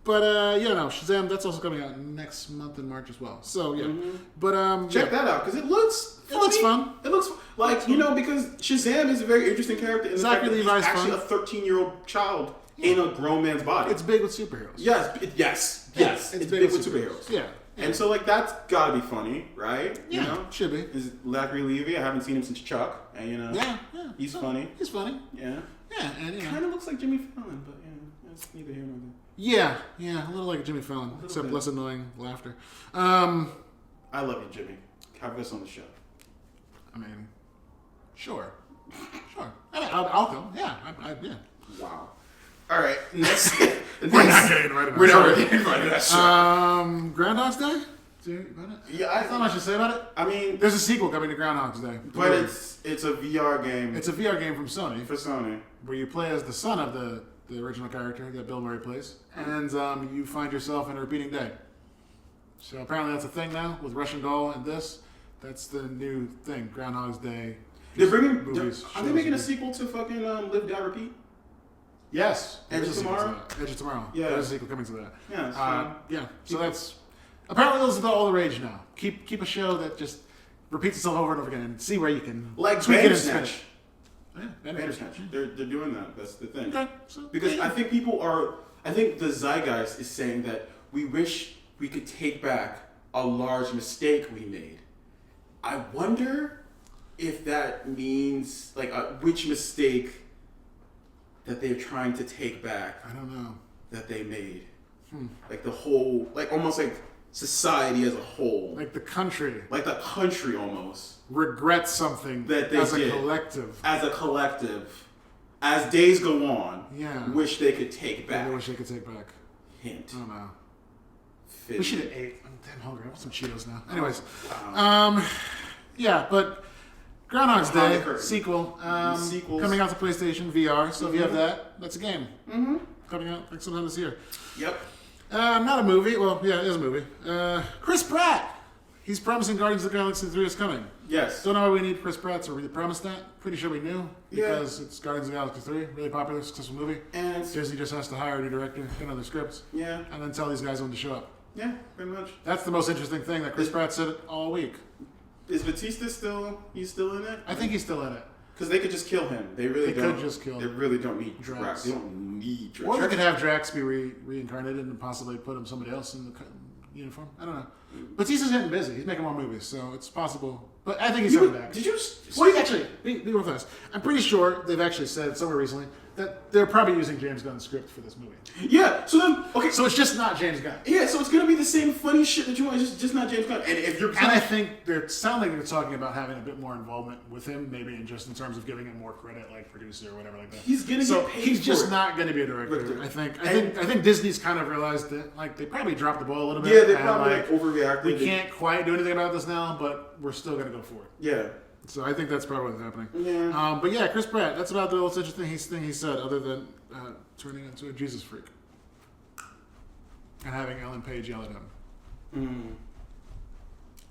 But, Shazam, that's also coming out next month in March as well. So, yeah. Mm-hmm. But, check that out, because it looks funny. It looks fun. It looks like, because Shazam is a very interesting character. In the fact that he's actually a 13-year-old child in a grown man's body. It's big with superheroes. Yes. It's big with superheroes. Yeah. And so, that's gotta be funny, right? Yeah, should be. Is Zachary Levi? I haven't seen him since Chuck, and he's funny. He's funny. Yeah. Yeah, and kind of looks like Jimmy Fallon, but that's neither here nor there. Yeah, a little like Jimmy Fallon, except less annoying laughter. I love you, Jimmy. Have us on the show. I mean, sure. I'll come. Yeah, yeah. Wow. All right, next. We're not getting invited. We're not getting invited to that show. Groundhog's Day? Yeah, I thought I should say about it. I mean, there's a sequel coming to Groundhog's Day, but it's a VR game. It's a VR game from Sony. For Sony, where you play as the son of the the original character that Bill Murray plays, and you find yourself in a repeating day. So apparently that's a thing now with Russian Doll and this. That's the new thing, Groundhog's Day. They're bringing. Movies, Are they making a sequel to fucking Live, Die, Repeat? Yes. Edge of Tomorrow? Edge of Tomorrow. Yeah. There's a sequel coming to that. Yeah. Yeah. So that's apparently those are all the rage now. Keep a show that just repeats itself over and over again and see where you can Like tweak it and Bandersnatch. spin it. Yeah, Bandersnatch. They're doing that. That's the thing. Okay. So, Because I think I think the zeitgeist is saying that we wish we could take back a large mistake we made. I wonder if that means, like, which mistake that they're trying to take back I don't know. that they made. Like the whole, like almost like society as a whole. Like the country Like the country almost. regrets something That they as did. a collective. As a collective. As days go on. Yeah. Wish they could take back. I wish they could take back. Hint. I don't know. Fizz. We should have ate. I'm damn hungry. I want some Cheetos now. Anyways, Wow. yeah, but Groundhog's Behind Day the curtain. sequel Sequels. coming out to PlayStation VR. So if you have that, that's a game Mm-hmm. coming out like sometime this year. Yep. Not a movie. Well, yeah, it is a movie. Chris Pratt. He's promising Guardians of the Galaxy 3 is coming. Yes. Don't know why we need Chris Pratt to really promise that. Pretty sure we knew Yeah. because it's Guardians of the Galaxy 3, really popular, successful movie. And Disney just has to hire a new director, get another scripts, yeah, and then tell these guys when to show up. yeah, pretty much. That's the most interesting thing that Chris Pratt said all week. Is Batista still? He's still in it? I think he's still in it. Because they could just kill him. They really They don't. could just kill They him. really don't need Drax. Drax. They don't need Drax. Or they could have Drax be reincarnated and possibly put him somebody else in the uniform. I don't know. Batista's getting busy. He's making more movies, so it's possible. But I think he's coming back. Did you? Well, actually, be real fast. I'm pretty sure they've actually said somewhere recently that they're probably using James Gunn's script for this movie. Yeah. So then, okay. So it's just not James Gunn. Yeah. So it's gonna be the same funny shit that you want. Just not James Gunn. And if you're And I think they sound like they're talking about having a bit more involvement with him, maybe in terms of giving him more credit, like producer or whatever like that. he's gonna So get paid he's for just it. not going to be a director. Director. I think Disney's kind of realized that like they probably dropped the ball a little bit. Yeah, they and, probably like overreacted. we can't quite do anything about this now, but we're still going to go for it. Yeah. So I think that's probably what's happening. Yeah. But yeah, Chris Pratt. That's about the most interesting thing he said, other than turning into a Jesus freak and having Ellen Page yell at him.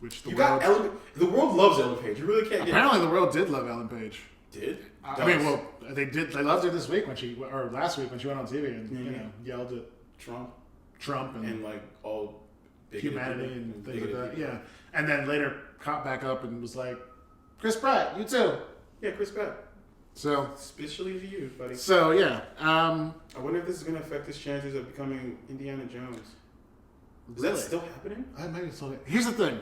Which the You world got Ellen. The world loves Ellen Page. You really can't get. apparently the world did love Ellen Page. Did? I mean, well, they did. They loved her this week or last week when she went on TV and you know yelled at Trump and and like all bigoted humanity people and things like bigoted that. people. Yeah, and then later caught back up and was like, "Chris Pratt, you too." Yeah, Chris Pratt. So Especially to you, buddy. yeah. I wonder if this is going to affect his chances of becoming Indiana Jones. Is that still happening? I maybe saw it. Here's the thing.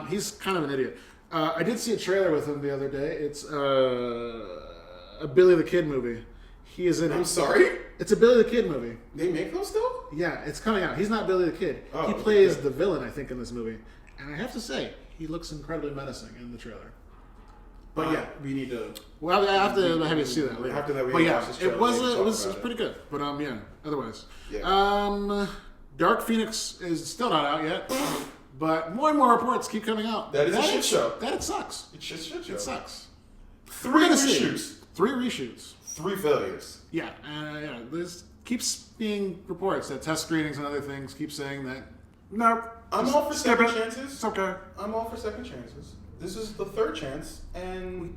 He's kind of an idiot. I did see a trailer with him the other day. It's a Billy the Kid movie. He is in. I'm sorry? It's a Billy the Kid movie. They make those still? Yeah, it's coming out. He's not Billy the Kid. Oh, he okay, plays good. the villain, I think, in this movie. And I have to say, he looks incredibly menacing in the trailer. But yeah, we need to. well, I have to have you see that later. After that, we but can yeah, watch this trailer it was later and it talk was about it. pretty good. But yeah, otherwise, Yeah. Dark Phoenix is still not out yet. But more and more reports keep coming out. That is a shit show. That it sucks. It's just shit show. It sucks. 3 We're gonna see. reshoots. 3 reshoots. 3 failures. Yeah, there's keeps being reports that test screenings and other things keep saying that. No, I'm all for skip second it. chances. It's okay. I'm all for second chances. This is the 3rd chance, and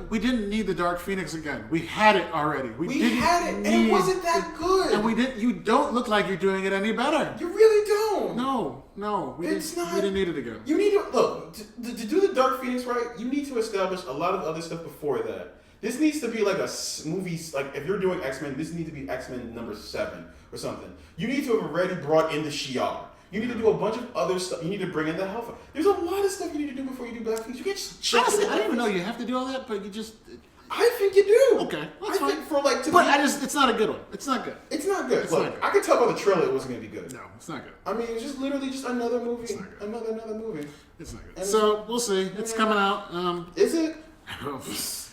We didn't need the Dark Phoenix again. We had it already. we didn't had it, and need it wasn't that good. And we didn't. You don't look like you're doing it any better. You really don't. No. We It's didn't. not- We didn't need it again. You need to look to do the Dark Phoenix right. You need to establish a lot of other stuff before that. This needs to be like a movie. Like if you're doing X-Men, this needs to be X-Men number 7 or something. You need to have already brought in the Shi'ar. You need to do a bunch of other stuff. You need to bring in the Hellfire. There's a lot of stuff you need to do before you do Black Phoenix. You can't just Honestly, I didn't even know you have to do all that, but you just. I think you do. Okay, that's I fine. think for like to But be, it's not a good one. It's not good. it's not good. It's Look, not good. I could tell by the trailer it wasn't gonna be good. No, it's not good. I mean, it's just literally just another movie, It's not good. another movie. It's not good. And So we'll see. It's coming out. Is it?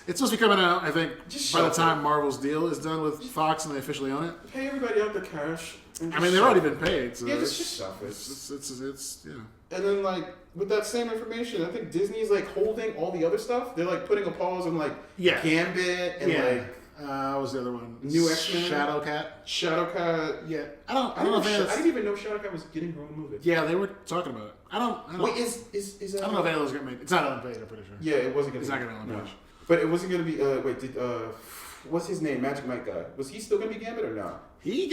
It's supposed to be coming out. I think Just by the shut time Marvel's deal is done with Fox and they officially own it. Pay everybody out the cash. and I just mean, they've shove already it. been paid. So Yeah, it's, just shove it. it's yeah. And then like with that same information, I think Disney's like holding all the other stuff. They're like putting a pause on like Yeah. Gambit and Yeah. like What was the other one? New X-Men? Shadowcat. Shadowcat. Yeah. I don't know if I didn't even know Shadowcat was getting her own movie. Yeah, they were talking about it. I don't Wait, is I don't know if Halo's gonna make. It's not Ellen Page, I'm pretty sure. Yeah, it wasn't gonna. It's not gonna be Ellen Page. But it wasn't gonna be. Wait, what's his name? Magic Mike guy. Was he still gonna be Gambit or not? He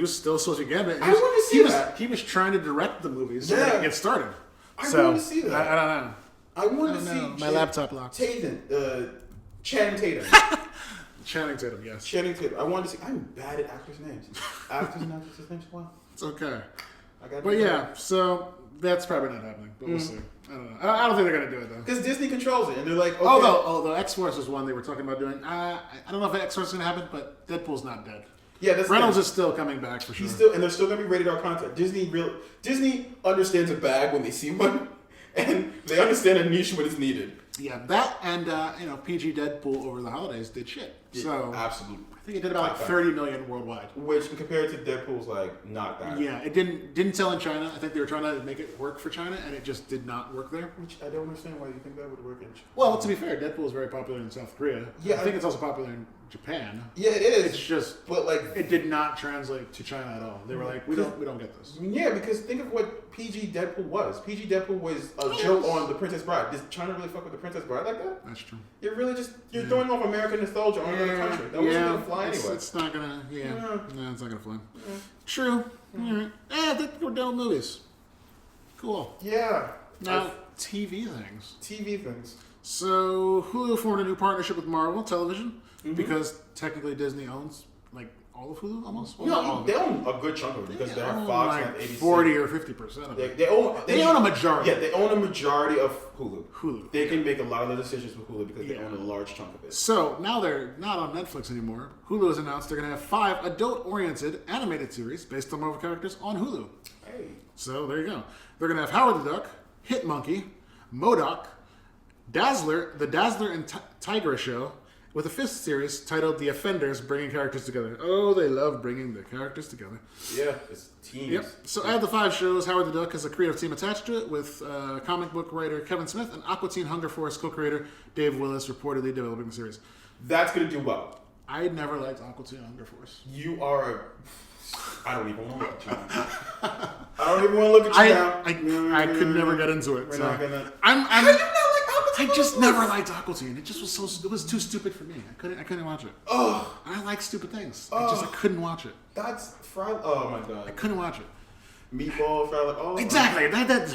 was still supposed to be Gambit. I wanted to see that. He was trying to direct the movies so Yeah. they could get started. I wanted to see that. I don't know. I wanted to see My laptop locked. Channing Tatum. Channing Tatum, yes. Channing Tatum. I wanted to see. I'm bad at actors' names. Actors and actresses' names. Wow. It's okay. But yeah, so that's probably not happening. But we'll see. I don't know. I don't think they're gonna do it though. Because Disney controls it, and they're like, okay. Although X-Force is one they were talking about doing. I don't know if X-Force is gonna happen, but Deadpool's not dead. Yeah, that's Reynolds is still coming back for sure. And they're still gonna be rated R content. Disney understands a bag when they see one, and they understand a niche when it's needed. Yeah, that and PG Deadpool over the holidays did shit. So absolutely. I think it did about 30 million worldwide. Which compared to Deadpool's like not that. Yeah, it didn't sell in China. I think they were trying to make it work for China, and it just did not work there. Which I don't understand why you think that would work in China. Well, to be fair, Deadpool is very popular in South Korea. Yeah, I think it's also popular in Japan. Yeah, it is. It's just, but like it did not translate to China at all. They were like, we don't get this. Yeah, because think of what PG Deadpool was. PG Deadpool was a joke on The Princess Bride. Does China really fuck with The Princess Bride like that? That's true. You're really you're throwing off American nostalgia on another country. That wasn't gonna fly anyway. It's not gonna. No, it's not gonna fly. Yeah. True. All right. I think we're done with movies. Cool. Yeah. Now TV things. TV things. So Hulu formed a new partnership with Marvel Television because technically Disney owns like all of Hulu almost. No, they own a good chunk of it because they have Fox and ABC. 40 or 50% of it. They own a majority. Yeah, they own a majority of Hulu. Hulu. They can make a lot of the decisions with Hulu because they own a large chunk of it. So now they're not on Netflix anymore. Hulu has announced they're going to have 5 adult-oriented animated series based on Marvel characters on Hulu. Hey. So there you go. They're going to have Howard the Duck, Hit Monkey, MODOK, Dazzler, The Dazzler and Tigra Show, with a 5th series titled The Offenders, bringing characters together. Oh, they love bringing the characters together. Yeah, it's teams. Yep. So out of the 5 shows, Howard the Duck has a creative team attached to it with comic book writer Kevin Smith and Aqua Teen Hunger Force co-creator Dave Willis reportedly developing the series. That's going to do well. I never liked Aqua Teen Hunger Force. You are I don't even want to look at you now. I don't even want to look at you now. I could never get into it. We're so not gonna. I'm How do you not like Aqua Teen? I just never liked Aqua Teen. It just was it was too stupid for me. I couldn't watch it. Oh, I like stupid things. I couldn't watch it. that's fried. Oh my god. I couldn't watch it. Meatball fried like Exactly. That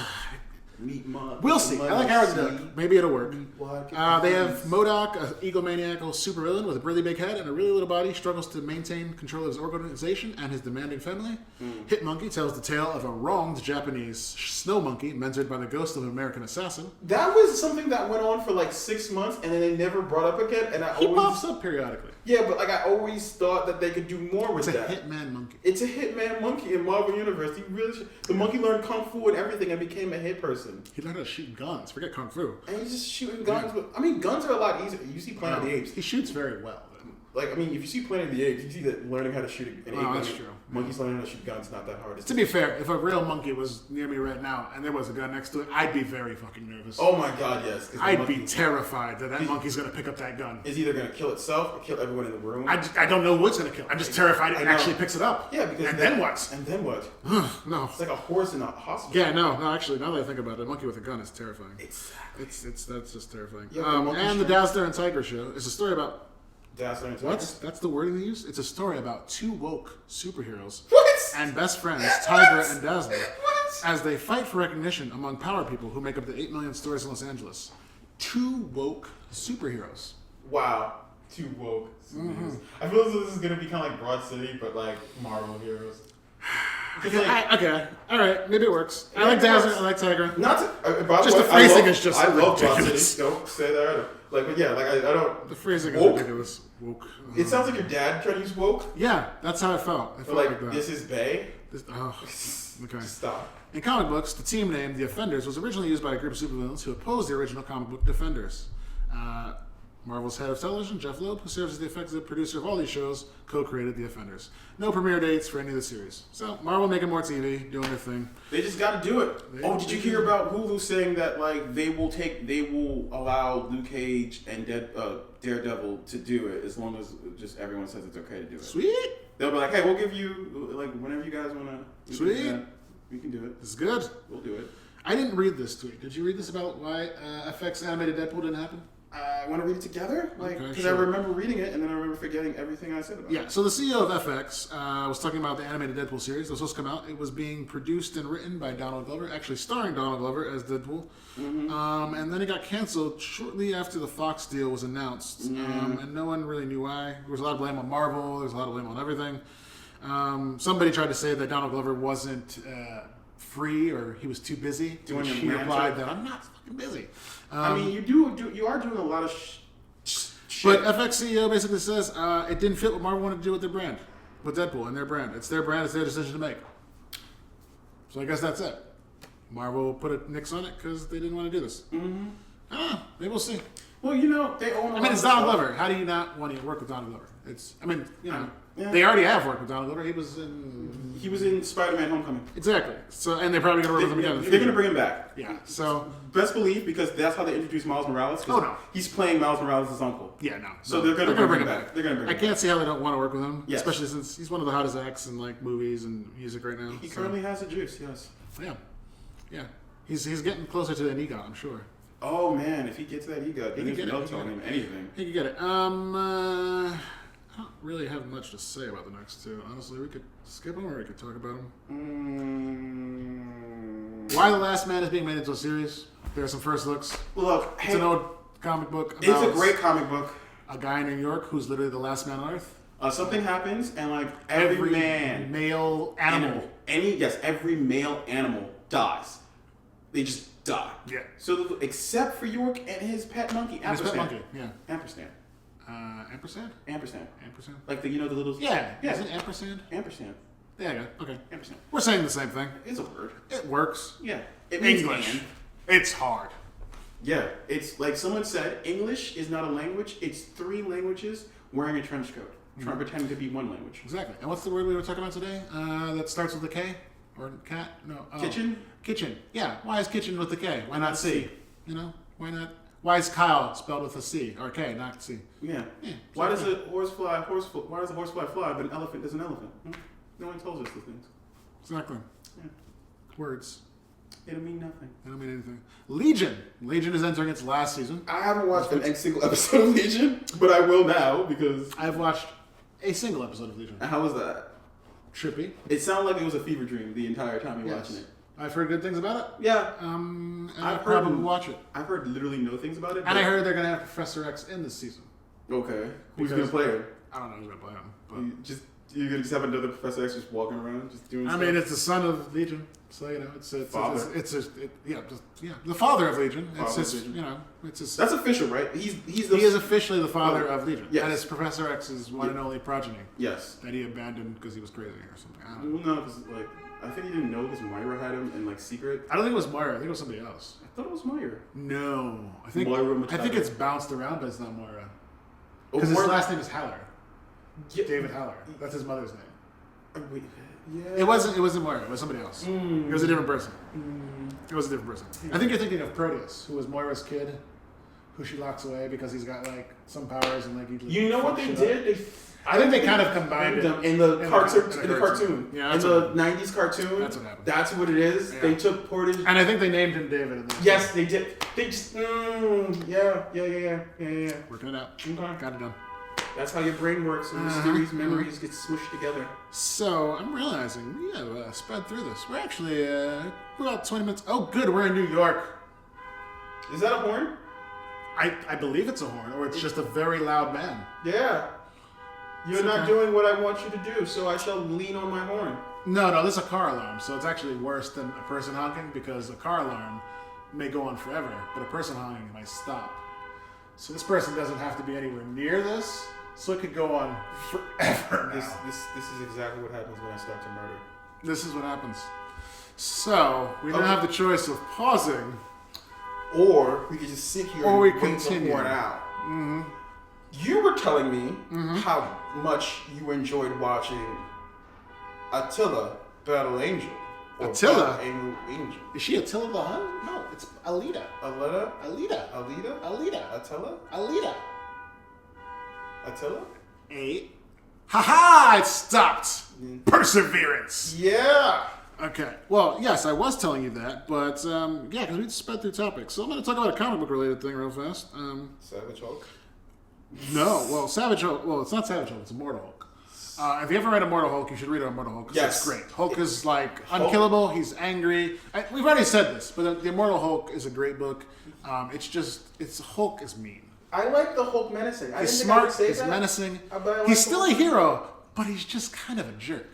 meat mud. we'll see. I like Howard the Duck. Maybe it'll work. They have Meatball. MODOK, an egomaniacal supervillain with a really big head and a really little body, struggles to maintain control of his organization and his demanding family. Hit Monkey tells the tale of a wronged Japanese snow monkey mentored by the ghost of an American assassin. That was something that went on for like 6 months and then they never brought up again. And He pops up periodically. Yeah, but like I always thought that they could do more with It's a that. hitman monkey. It's a hitman monkey in Marvel Universe. He really the monkey learned kung fu and everything and became a hit person. He learned how to shoot guns. Forget kung fu. And he's just shooting guns. I mean, guns are a lot easier. You see Planet of the Apes. He shoots very well. Like, I mean, if you see Planet of the Apes, you see that learning how to shoot an ape gun. That's true. Monkeys learning how to shoot guns is not that hard. To be fair, if a real monkey was near me right now and there was a gun next to it, I'd be very fucking nervous. Oh my god, yes. I'd be terrified that monkey's going to pick up that gun. It's either going to kill itself or kill everyone in the room. I don't know what's going to kill. I'm just terrified it actually picks it up. Yeah, because then what? And then what? No. It's like a horse in a hospital. Yeah, no, actually, now that I think about it, a monkey with a gun is terrifying. Exactly. That's just terrifying. Yeah, and the Dazzler and Tiger Show is a story about... Dazzler and Tiger? What? That's the wording they use? It's a story about 2 woke superheroes What? and best friends, Tiger and Dazzler, What? as they fight for recognition among power people who make up the 8 million stores in Los Angeles. 2 woke superheroes. Wow. 2 woke. I feel as though this is going to be kind of like Broad City, but like Marvel heroes. Okay, all right, maybe it works. I like Dazzler, I like Tiger. Not to, by Just way, the phrasing is just I love Broad ridiculous. City. Don't say that. Like, but yeah, like I don't. The phrasing woke? is ridiculous. Woke. It sounds like your dad tried to use woke. Yeah, that's how I felt. I But felt like, that. this is Bay. Okay. Stop. In comic books, the team name, the Offenders, was originally used by a group of supervillains who opposed the original comic book Defenders. Marvel's head of television, Jeff Loeb, who serves as the executive producer of all these shows, co-created The Offenders. No premiere dates for any of the series. So, Marvel making more TV, doing their thing. They just got to do it. Did you hear about Hulu saying that like they will allow Luke Cage and Daredevil to do it as long as just everyone says it's okay to do it. Sweet. They'll be like, hey, we'll give you like whenever you guys wanna. Sweet. We can do it. It's good. We'll do it. I didn't read this tweet. Did you read this about why FX animated Deadpool didn't happen? I want to read it together, like because sure. I remember reading it and then I remember forgetting everything I said about it. Yeah, so the CEO of FX was talking about the animated Deadpool series that was supposed to come out. It was being produced and written by Donald Glover, actually starring Donald Glover as Deadpool. Mm-hmm. And then it got canceled shortly after the Fox deal was announced. And no one really knew why. There was a lot of blame on Marvel. There was a lot of blame on everything. Somebody tried to say that Donald Glover wasn't free or he was too busy. Doing he replied that I'm not fucking busy. I mean, you are doing a lot of shit. But FX CEO basically says it didn't fit what Marvel wanted to do with their brand, with Deadpool and their brand. It's their brand. It's their decision to make. So I guess that's it. Marvel put a nix on it because they didn't want to do this. Mm-hmm. I don't know. Maybe we'll see. Well, you know, they own. It's Donald Glover. How do you not want to work with Donald Glover? They already have worked with Donald Glover. He was in Spider-Man: Homecoming. Exactly. So, and they're probably going to work with him again. They're going to bring him back. Yeah. So best believe because that's how they introduced Miles Morales. Oh no, he's playing Miles Morales' uncle. Yeah, no. So they're going to bring him back. They're going to bring him back. I can't see how they don't want to work with him, yes. Especially since he's one of the hottest acts in like movies and music right now. He currently has the juice. Yes. Yeah. He's getting closer to an EGOT, I'm sure. Oh man, if he gets that EGOT, then there's no telling him anything. He could get it. I don't really have much to say about the next two. Honestly, we could skip them or we could talk about them. Why The Last Man is being made into a series. There are some first looks. Look, it's an old comic book. It's a great comic book. A guy in New York who's literally the last man on Earth. Something happens and like every male animal. Every male animal dies. They just die. Yeah. So except for York and his pet monkey, Ampersand. His pet monkey, yeah. Ampersand. Ampersand? Ampersand. Ampersand? Like the little... Yeah. Is it ampersand? Ampersand. Yeah, okay. Ampersand. We're saying the same thing. It's a word. It works. Yeah. It means English. and. It's hard. Yeah. It's like someone said, English is not a language. It's 3 languages wearing a trench coat. Trying to pretend to be one language. Exactly. And what's the word we were talking about today? That starts with a K? Or cat? No. Oh. Kitchen? Kitchen. Yeah. Why is kitchen with a K? Why not C? You know? Why not? Why is Kyle spelled with a C or K, not C? Yeah. Why does a horse fly? Why does a horse fly fly, but an elephant is an elephant? No one tells us the things. Exactly. Yeah. Words. They don't mean nothing. They don't mean anything. Legion. Legion is entering its last season. I haven't watched a single episode of Legion, but I will now because I've watched a single episode of Legion. How was that? Trippy. It sounded like it was a fever dream the entire time you're watching it. I've heard good things about it. Yeah. And I'll probably watch it. I've heard literally no things about it. And I heard they're going to have Professor X in this season. Okay. Who's going to play him? I don't know who's going to play him. But you're going to just have another Professor X just walking around, just doing stuff? I mean, it's the son of Legion. So, you know, the father of Legion. That's official, right? He is officially the father of Legion. Yes. And it's Professor X's one and only progeny. Yes. That he abandoned because he was crazy or something. I don't know. No, because, like, I think he didn't know because Moira had him in, like, secret. I don't think it was Moira. I think it was somebody else. I thought it was Moira. No. I think it's bounced around, but it's not Moira. Because his last name is Haller. Yeah. David Haller. That's his mother's name. Yeah. It wasn't Moira. It was somebody else. It was a different person. It was a different person. I think you're thinking of Proteus, who was Moira's kid, who she locks away because he's got like some powers and like you know what they did? I think they kind of combined them in the cartoon. Yeah, in the 90s cartoon. That's what happened. That's what it is. Yeah. They took Portage. And I think they named him David. Yes, they did. They just yeah. Working it out. Okay. Got it done. That's how your brain works when mysterious memories get smushed together. So, I'm realizing we have sped through this. We're actually about 20 minutes. Oh, good. We're in New York. Is that a horn? I believe it's a horn, or it's just a very loud man. Yeah. You're not doing what I want you to do, so I shall lean on my horn. No, this is a car alarm, so it's actually worse than a person honking because a car alarm may go on forever, but a person honking might stop. So this person doesn't have to be anywhere near this. So it could go on forever. This is exactly what happens when I start to murder. This is what happens. So we don't have the choice of pausing, or we could just sit here and wait the horn out. Mm-hmm. were telling me how much you enjoyed watching Attila, Battle Angel. Attila? Angel. Is she Attila the Hun? No, it's Alita. Alita? Alita. Alita? Alita. Attila? Alita. Attila? Ha! It stopped. Perseverance. Yeah. Okay. Well, yes, I was telling you that, but yeah, because we just sped through topics. So I'm going to talk about a comic book related thing real fast. Savage Hulk? No, well, Savage Hulk. Well, it's not Savage Hulk. It's Immortal Hulk. If you ever read Immortal Hulk, you should read Immortal Hulk. Yes, it's great. Hulk is like unkillable. He's angry. We've already said this, but the Immortal Hulk is a great book. It's Hulk is mean. I like the Hulk menacing. He's smart. He's menacing. He's still a hero, but he's just kind of a jerk.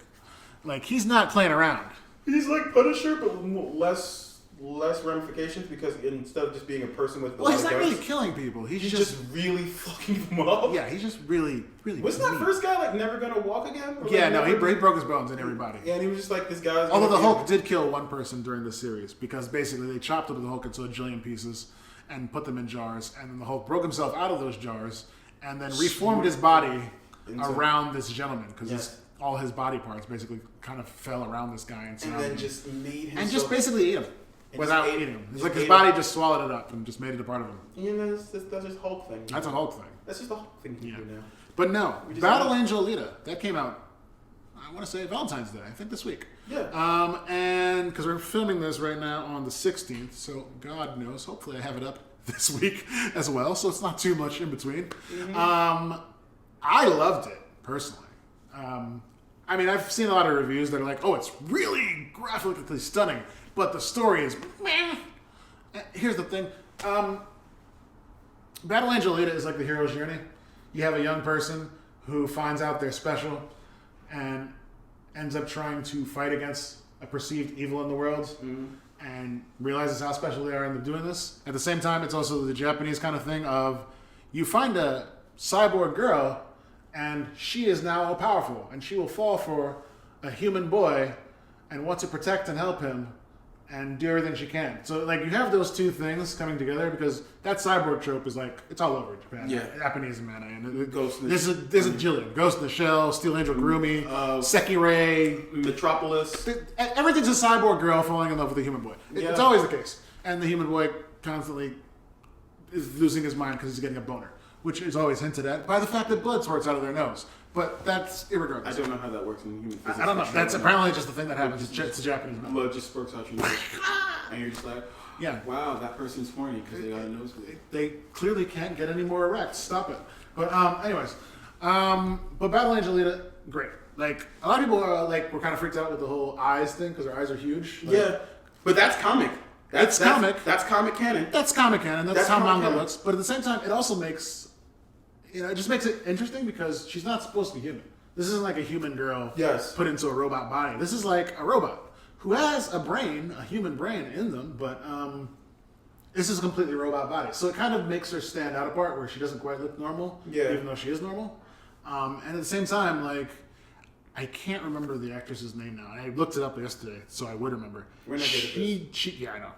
Like he's not playing around. He's like Punisher, but less ramifications because instead of just being a person with a lot he's of not guns, really killing people. He's just really fucking them up. Yeah, he's just really. Wasn't that first guy like never gonna walk again? Or, yeah, like, no, he broke his bones in everybody. Yeah, and he was just like this guy's. Although the Hulk did kill one person during the series because basically they chopped up the Hulk into a jillion pieces and put them in jars, and then the Hulk broke himself out of those jars and then reformed his body around this gentleman because all his body parts basically kind of fell around this guy and then just made him just basically ate him. Without eating him. It's like his body just swallowed it up and just made it a part of him. You know, that's just Hulk thing. That's a Hulk thing. That's just a Hulk thing to do now. But no, Battle Angel Alita, that came out, I want to say Valentine's Day, I think this week. Yeah. And because we're filming this right now on the 16th, so God knows, hopefully I have it up this week as well, so it's not too much in between. Mm-hmm. I loved it, personally. I mean, I've seen a lot of reviews that are like, oh, it's really graphically stunning. But the story is meh. Here's the thing. Battle Angel Alita is like the hero's journey. You have a young person who finds out they're special and ends up trying to fight against a perceived evil in the world and realizes how special they are in doing this. At the same time, it's also the Japanese kind of thing of you find a cyborg girl and she is now all powerful and she will fall for a human boy and want to protect and help him and do everything she can. So, like, you have those two things coming together because that cyborg trope is, like, it's all over Japan. Yeah. Japanese and mana. And Ghost in there's a jillion. Ghost in the Shell, Steel Angel Groomy, Sekirei. Metropolis. Everything's a cyborg girl falling in love with a human boy. It's always the case. And the human boy constantly is losing his mind because he's getting a boner, which is always hinted at by the fact that blood squirts out of their nose. But that's irregardless. I don't know how that works in human physics. I don't know. That's apparently just the thing that happens. It's a Japanese method. Blood just squirts out your nose. And you're just like, yeah, wow, that person's horny because they got a nosebleed. They clearly can't get any more erect. Stop it. But anyways, but Battle Angel Alita, great. Like, a lot of people are like, we're kind of freaked out with the whole eyes thing because their eyes are huge. Like, yeah, but that's comic. That's comic. That's comic canon. That's comic canon. That's how manga canon. looks. But at the same time, it also makes, it just makes it interesting because she's not supposed to be human. This isn't like a human girl put into a robot body. This is like a robot who has a brain, a human brain in them, but this is a completely robot body. So it kind of makes her stand out apart where she doesn't quite look normal, even though she is normal. And at the same time, like, I can't remember the actress's name now. I looked it up yesterday, so I would remember. We're not good at this. Yeah, I know.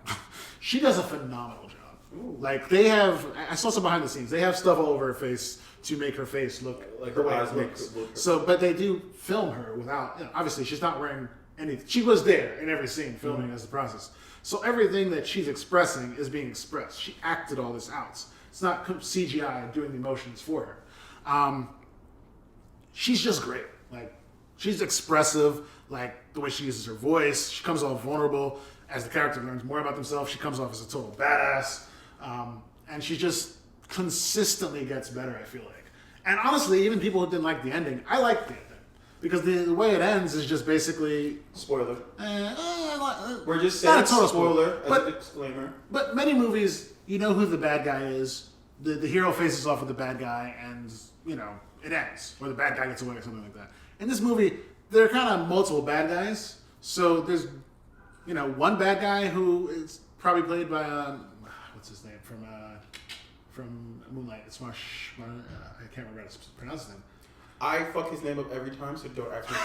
She does a phenomenal job. Ooh. Like, they have, I saw some behind the scenes. They have stuff all over her face to make her face look like the her way eyes it looks. look. So, but they do film her without, obviously she's not wearing anything. She was there in every scene filming as the process. So everything that she's expressing is being expressed. She acted all this out. It's not CGI doing the emotions for her. She's just great. Like, she's expressive, like the way she uses her voice. She comes off vulnerable. As the character learns more about themselves, she comes off as a total badass. And she just consistently gets better, I feel like. And honestly, even people who didn't like the ending, I liked the ending. Because the way it ends is just basically... Spoiler. We're just saying not a total spoiler as a disclaimer. But many movies, you know who the bad guy is. The hero faces off with the bad guy and, it ends. Or the bad guy gets away or something like that. In this movie, there are kind of multiple bad guys. So there's, one bad guy who is probably played by, what's his name, from Moonlight. It's I can't remember how to pronounce his name. I fuck his name up every time, so don't ask me.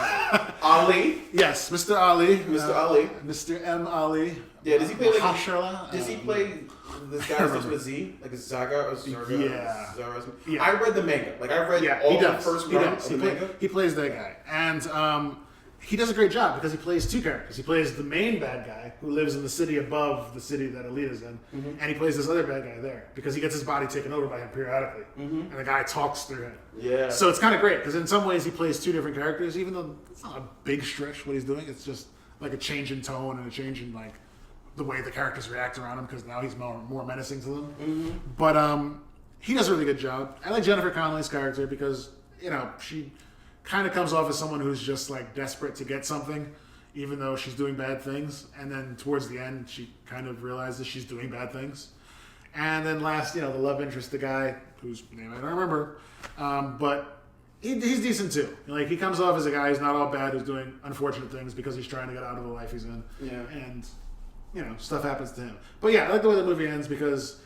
Ali. Yes, Mr. Ali. Mr. Ali. Mr. M. Ali. Yeah, does he play like... Hashala? Does he play this guy starts with a Z? Like a Zaga or Zarga? Yeah. Zara? Yeah. I read the manga. Like, I read all the first round of the manga. He plays that guy. And he does a great job because he plays two characters. He plays the main bad guy who lives in the city above the city that Alita's in. And he plays this other bad guy there because he gets his body taken over by him periodically. And the guy talks through him. Yeah. So it's kind of great because in some ways he plays two different characters, even though it's not a big stretch what he's doing. It's just like a change in tone and a change in like the way the characters react around him because now he's more menacing to them. But he does a really good job. I like Jennifer Connelly's character because, you know, she kind of comes off as someone who's just like desperate to get something, even though she's doing bad things. And then towards the end, she kind of realizes she's doing bad things. And then last, you know, the love interest, the guy whose name I don't remember, but he's decent too. Like he comes off as a guy who's not all bad, who's doing unfortunate things because he's trying to get out of the life he's in. Yeah. And you know, stuff happens to him. But yeah, I like the way the movie ends because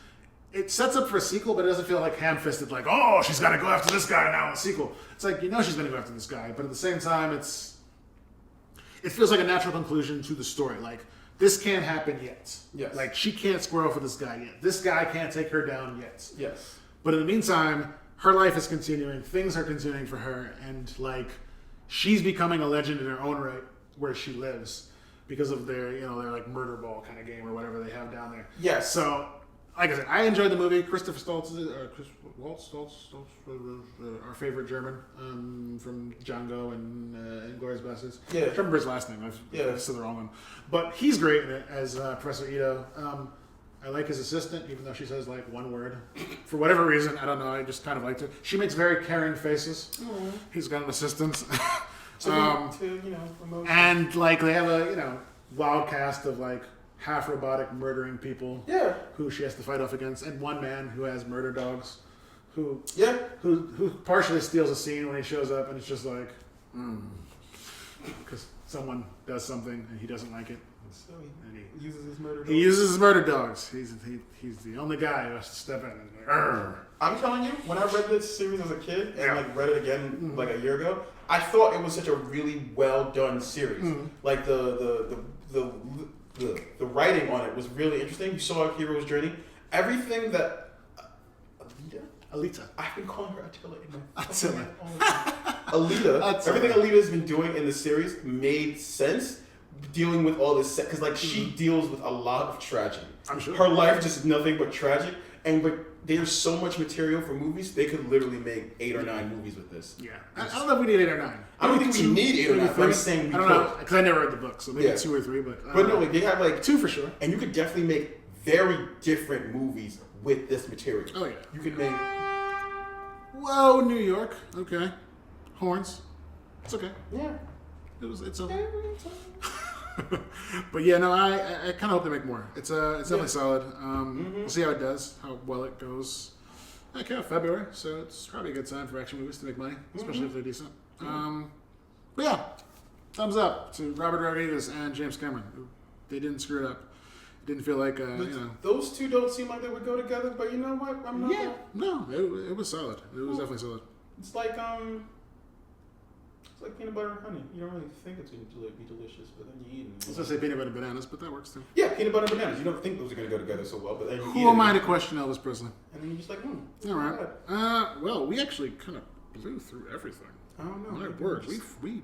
it sets up for a sequel, but it doesn't feel like ham-fisted, like, oh, she's got to go after this guy now in a sequel. It's like, you know she's going to go after this guy, but at the same time, it feels like a natural conclusion to the story. Like, this can't happen yet. Yes. Like, she can't square off with this guy yet. This guy can't take her down yet. Yes. But in the meantime, her life is continuing, things are continuing for her, and, like, she's becoming a legend in her own right where she lives because of their, you know, their, like, murder ball kind of game or whatever they have down there. Yes. So, like I said, I enjoyed the movie. Christopher Stoltz, our favorite German from Django and Inglourious Basterds. Yeah. I don't remember his last name. I've said the wrong one. But he's great in it as Professor Ito. I like his assistant, even though she says like one word. For whatever reason, I don't know. I just kind of liked her. She makes very caring faces. Aww. He's got an assistant. And like they have a, you know, wild cast of like half robotic murdering people who she has to fight off against, and one man who has murder dogs who partially steals a scene when he shows up, and it's just like because someone does something and he doesn't like it, so he uses his murder dogs. He uses his murder dogs. He's the only guy who has to step in and like, argh. I'm telling you, when I read this series as a kid and like read it again like a year ago, I thought it was such a really well done series. Like the writing on it was really interesting. You saw a hero's journey. Everything that Alita. I've been calling her Attila in my Attila. Alita. Everything Alita's been doing in the series made sense. Dealing with all this, because like she deals with a lot of tragedy. I'm sure her life just nothing but tragic, and but there's so much material for movies. They could literally make 8 or 9 movies with this. Yeah, I don't know if we need 8 or 9. I don't think we need 8 or 9. I'm saying we I don't know because I never read the book, so maybe 2 or 3. But no, like they have like 2 for sure. And you could definitely make very different movies with this material. Oh yeah, you could make. Whoa, New York. Okay, horns. It's okay. Yeah, it's okay. But yeah, no, I kind of hope they make more. It's definitely solid. We'll see how it does, how well it goes. Okay, February, so it's probably a good time for action movies to make money, especially if they're decent. But yeah, thumbs up to Robert Rodriguez and James Cameron. They didn't screw it up. It didn't feel like you know. Those two don't seem like they would go together, but you know what? I'm not. Yeah, no, it was solid. It was definitely solid. It's like like peanut butter and honey. You don't really think it's going to be delicious, but then you eat it. I was going to say peanut butter and bananas, but that works too. Yeah, peanut butter and bananas. You don't think those are going to go together so well, but then you Who am I to question Elvis Presley? And then you're just like, all right. Well, we actually kind of blew through everything. I don't know. My word, we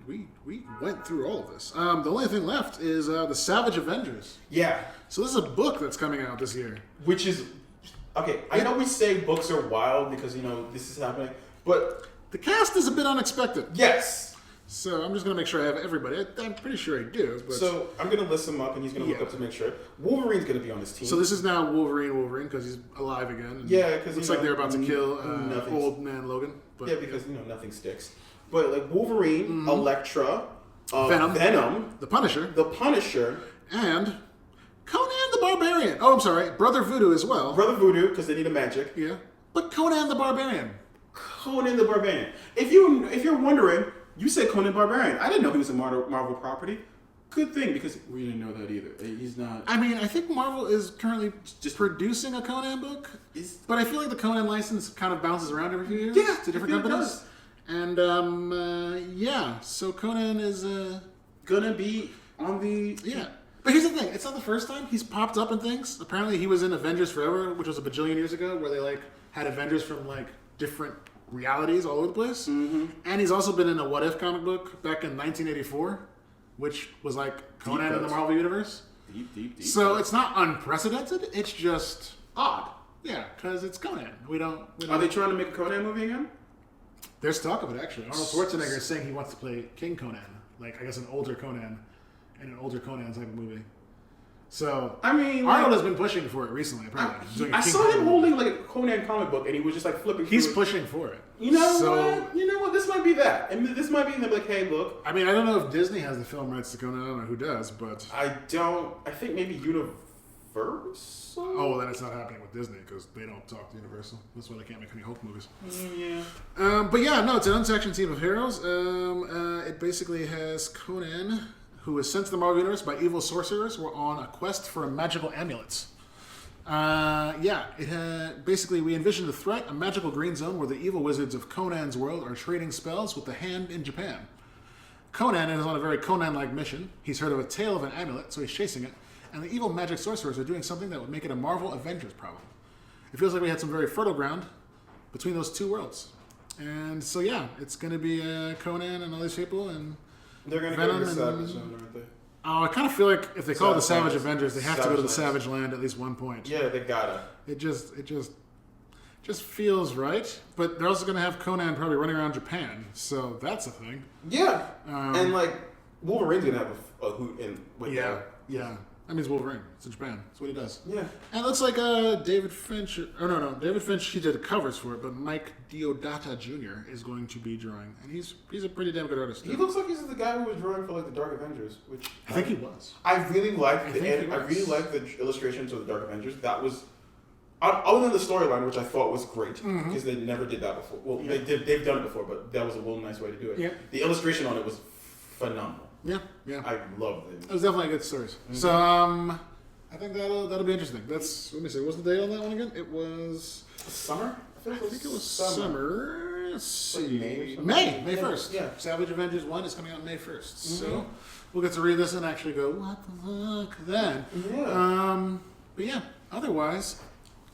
went through all of this. The only thing left is the Savage Avengers. Yeah. So this is a book that's coming out this year. Which is, okay, I know we say books are wild because, you know, this is happening, but... The cast is a bit unexpected. Yes. So I'm just going to make sure I have everybody. I'm pretty sure I do. But so I'm going to list them up, and he's going to look up to make sure. Wolverine's going to be on this team. So this is now Wolverine because he's alive again. And yeah, because looks like they're about to kill old man Logan. But, yeah, because you know nothing sticks. But like Wolverine, Elektra, Venom, the Punisher, and Conan the Barbarian. Oh, I'm sorry, Brother Voodoo as well. Brother Voodoo because they need a magic. Yeah, but Conan the Barbarian. Conan the Barbarian. If you're wondering. You said Conan Barbarian. I didn't know he was a Marvel property. Good thing, because we didn't know that either. He's not... I mean, I think Marvel is currently just producing a Conan book, but I feel like the Conan license kind of bounces around every few years to different companies. And yeah, so Conan is gonna be on the But here's the thing: it's not the first time he's popped up in things. Apparently, he was in Avengers Forever, which was a bajillion years ago, where they like had Avengers from like different realities all over the place. Mm-hmm. And he's also been in a What If comic book back in 1984, which was like Conan in the Marvel Universe. Deep. So it's not unprecedented. It's just odd. Yeah, because it's Conan. We don't. Are they trying to make a Conan movie again? There's talk of it actually. Arnold Schwarzenegger is saying he wants to play King Conan, like I guess an older Conan, in an older Conan type of movie. So I mean, Arnold has been pushing for it recently. Apparently, I saw him holding like a Conan comic book, and he was just like flipping. He's pushing for it. You know what? You know what? This might be that, and this might be them like, hey, look. I mean, I don't know if Disney has the film rights to Conan. I don't know who does, but I don't. I think maybe Universal. Oh, well, then it's not happening with Disney because they don't talk to Universal. That's why they can't make any Hulk movies. Yeah. But yeah, no, it's an unsanctioned team of heroes. It basically has Conan, who is sent to the Marvel Universe by evil sorcerers, who are on a quest for magical amulets. Basically, we envisioned a threat, a magical green zone where the evil wizards of Conan's world are trading spells with the Hand in Japan. Conan is on a very Conan-like mission. He's heard of a tale of an amulet, so he's chasing it. And the evil magic sorcerers are doing something that would make it a Marvel Avengers problem. It feels like we had some very fertile ground between those two worlds. And so, yeah, it's going to be Conan and all these people. And they're going to go to the Savage Zone, aren't they? Oh, I kind of feel like if they call it the Savage Avengers, they have to go to the Savage Land at least one point. Yeah, they gotta. It just feels right. But they're also going to have Conan probably running around Japan. So that's a thing. Yeah. And, like, Wolverine's going to have a hoot in with that. Yeah. That means Wolverine. It's in Japan. That's what he does. Yeah. And it looks like David Finch... David Finch, he did the covers for it, but Mike Deodato Jr. is going to be drawing. And he's a pretty damn good artist. He looks like he's the guy who was drawing for, like, the Dark Avengers, which... I think he was. I really like the illustrations of the Dark Avengers. That was... Other than the storyline, which I thought was great, because they never did that before. Well, they've done it before, but that was a real nice way to do it. Yeah. The illustration on it was phenomenal. Yeah. I loved it. It was definitely a good story. Mm-hmm. So, I think that'll be interesting. Let me see. What's the date on that one again? It was summer. I think it was summer. Let's see. Like May 1st. Yeah. Savage Avengers 1 is coming out May 1st. Mm-hmm. So we'll get to read this and actually go, what the fuck then? Yeah. But yeah, otherwise,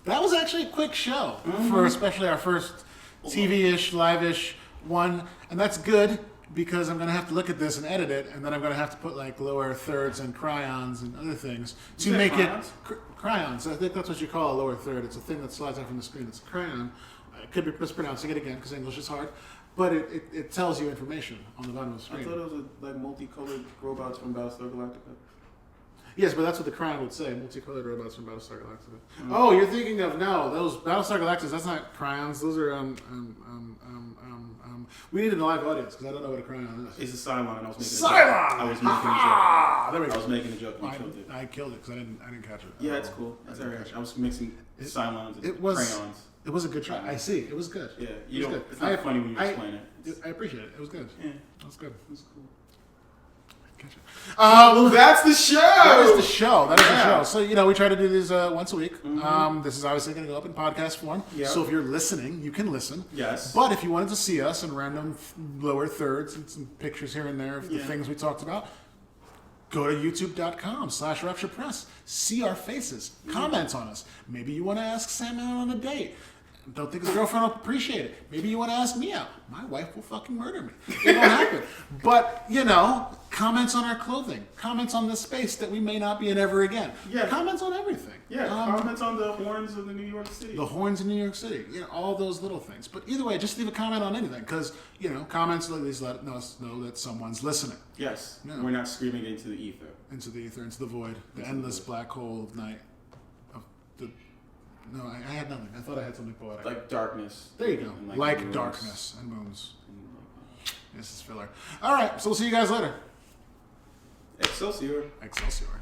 that was actually a quick show for especially our first TV-ish, live-ish one, and that's good. Because I'm going to have to look at this and edit it, and then I'm going to have to put like lower thirds and crayons and other things to make crayons? It crayons. I think that's what you call a lower third. It's a thing that slides out from the screen. It's a crayon. I could be mispronouncing it again because English is hard, but it tells you information on the bottom of the screen. I thought it was like multicolored robots from Battlestar Galactica. Yes, but that's what the crayon would say. Multicolored robots from Battlestar Galactica. Mm-hmm. Oh, you're thinking of those Battlestar Galacticas. That's not crayons. Those are we need a live audience because I don't know what a crayon is. It's a Cylon, and I was making a joke. I was making a joke. You killed it. I killed it because I didn't catch it. Yeah, it's cool. That's all right. I was mixing Cylons and crayons. It was a good try. I see. It was good. Yeah, it's not funny when you explain it. I appreciate it. It was good. Yeah, it was good. It was cool. Well, that's the show. That is the show. So, we try to do these once a week. Mm-hmm. This is obviously going to go up in podcast form. Yep. So if you're listening, you can listen. Yes. But if you wanted to see us in random lower thirds and some pictures here and there of the things we talked about, go to youtube.com/Rapture.Press. See our faces. Comment on us. Maybe you want to ask Sam out on a date. Don't think his girlfriend will appreciate it. Maybe you want to ask me out. My wife will fucking murder me. It won't happen. But, comments on our clothing. Comments on this space that we may not be in ever again. Yeah. Comments on everything. Yeah, comments on the horns of the New York City. The horns in New York City. All those little things. But either way, just leave a comment on anything. Because, comments at least let us know that someone's listening. Yes. We're not screaming into the ether. Into the ether, into the void. The endless black hole of night. No, I had nothing. I thought I had something poetic. Like darkness. There you go. Like darkness and moons. This is filler. All right, so we'll see you guys later. Excelsior. Excelsior.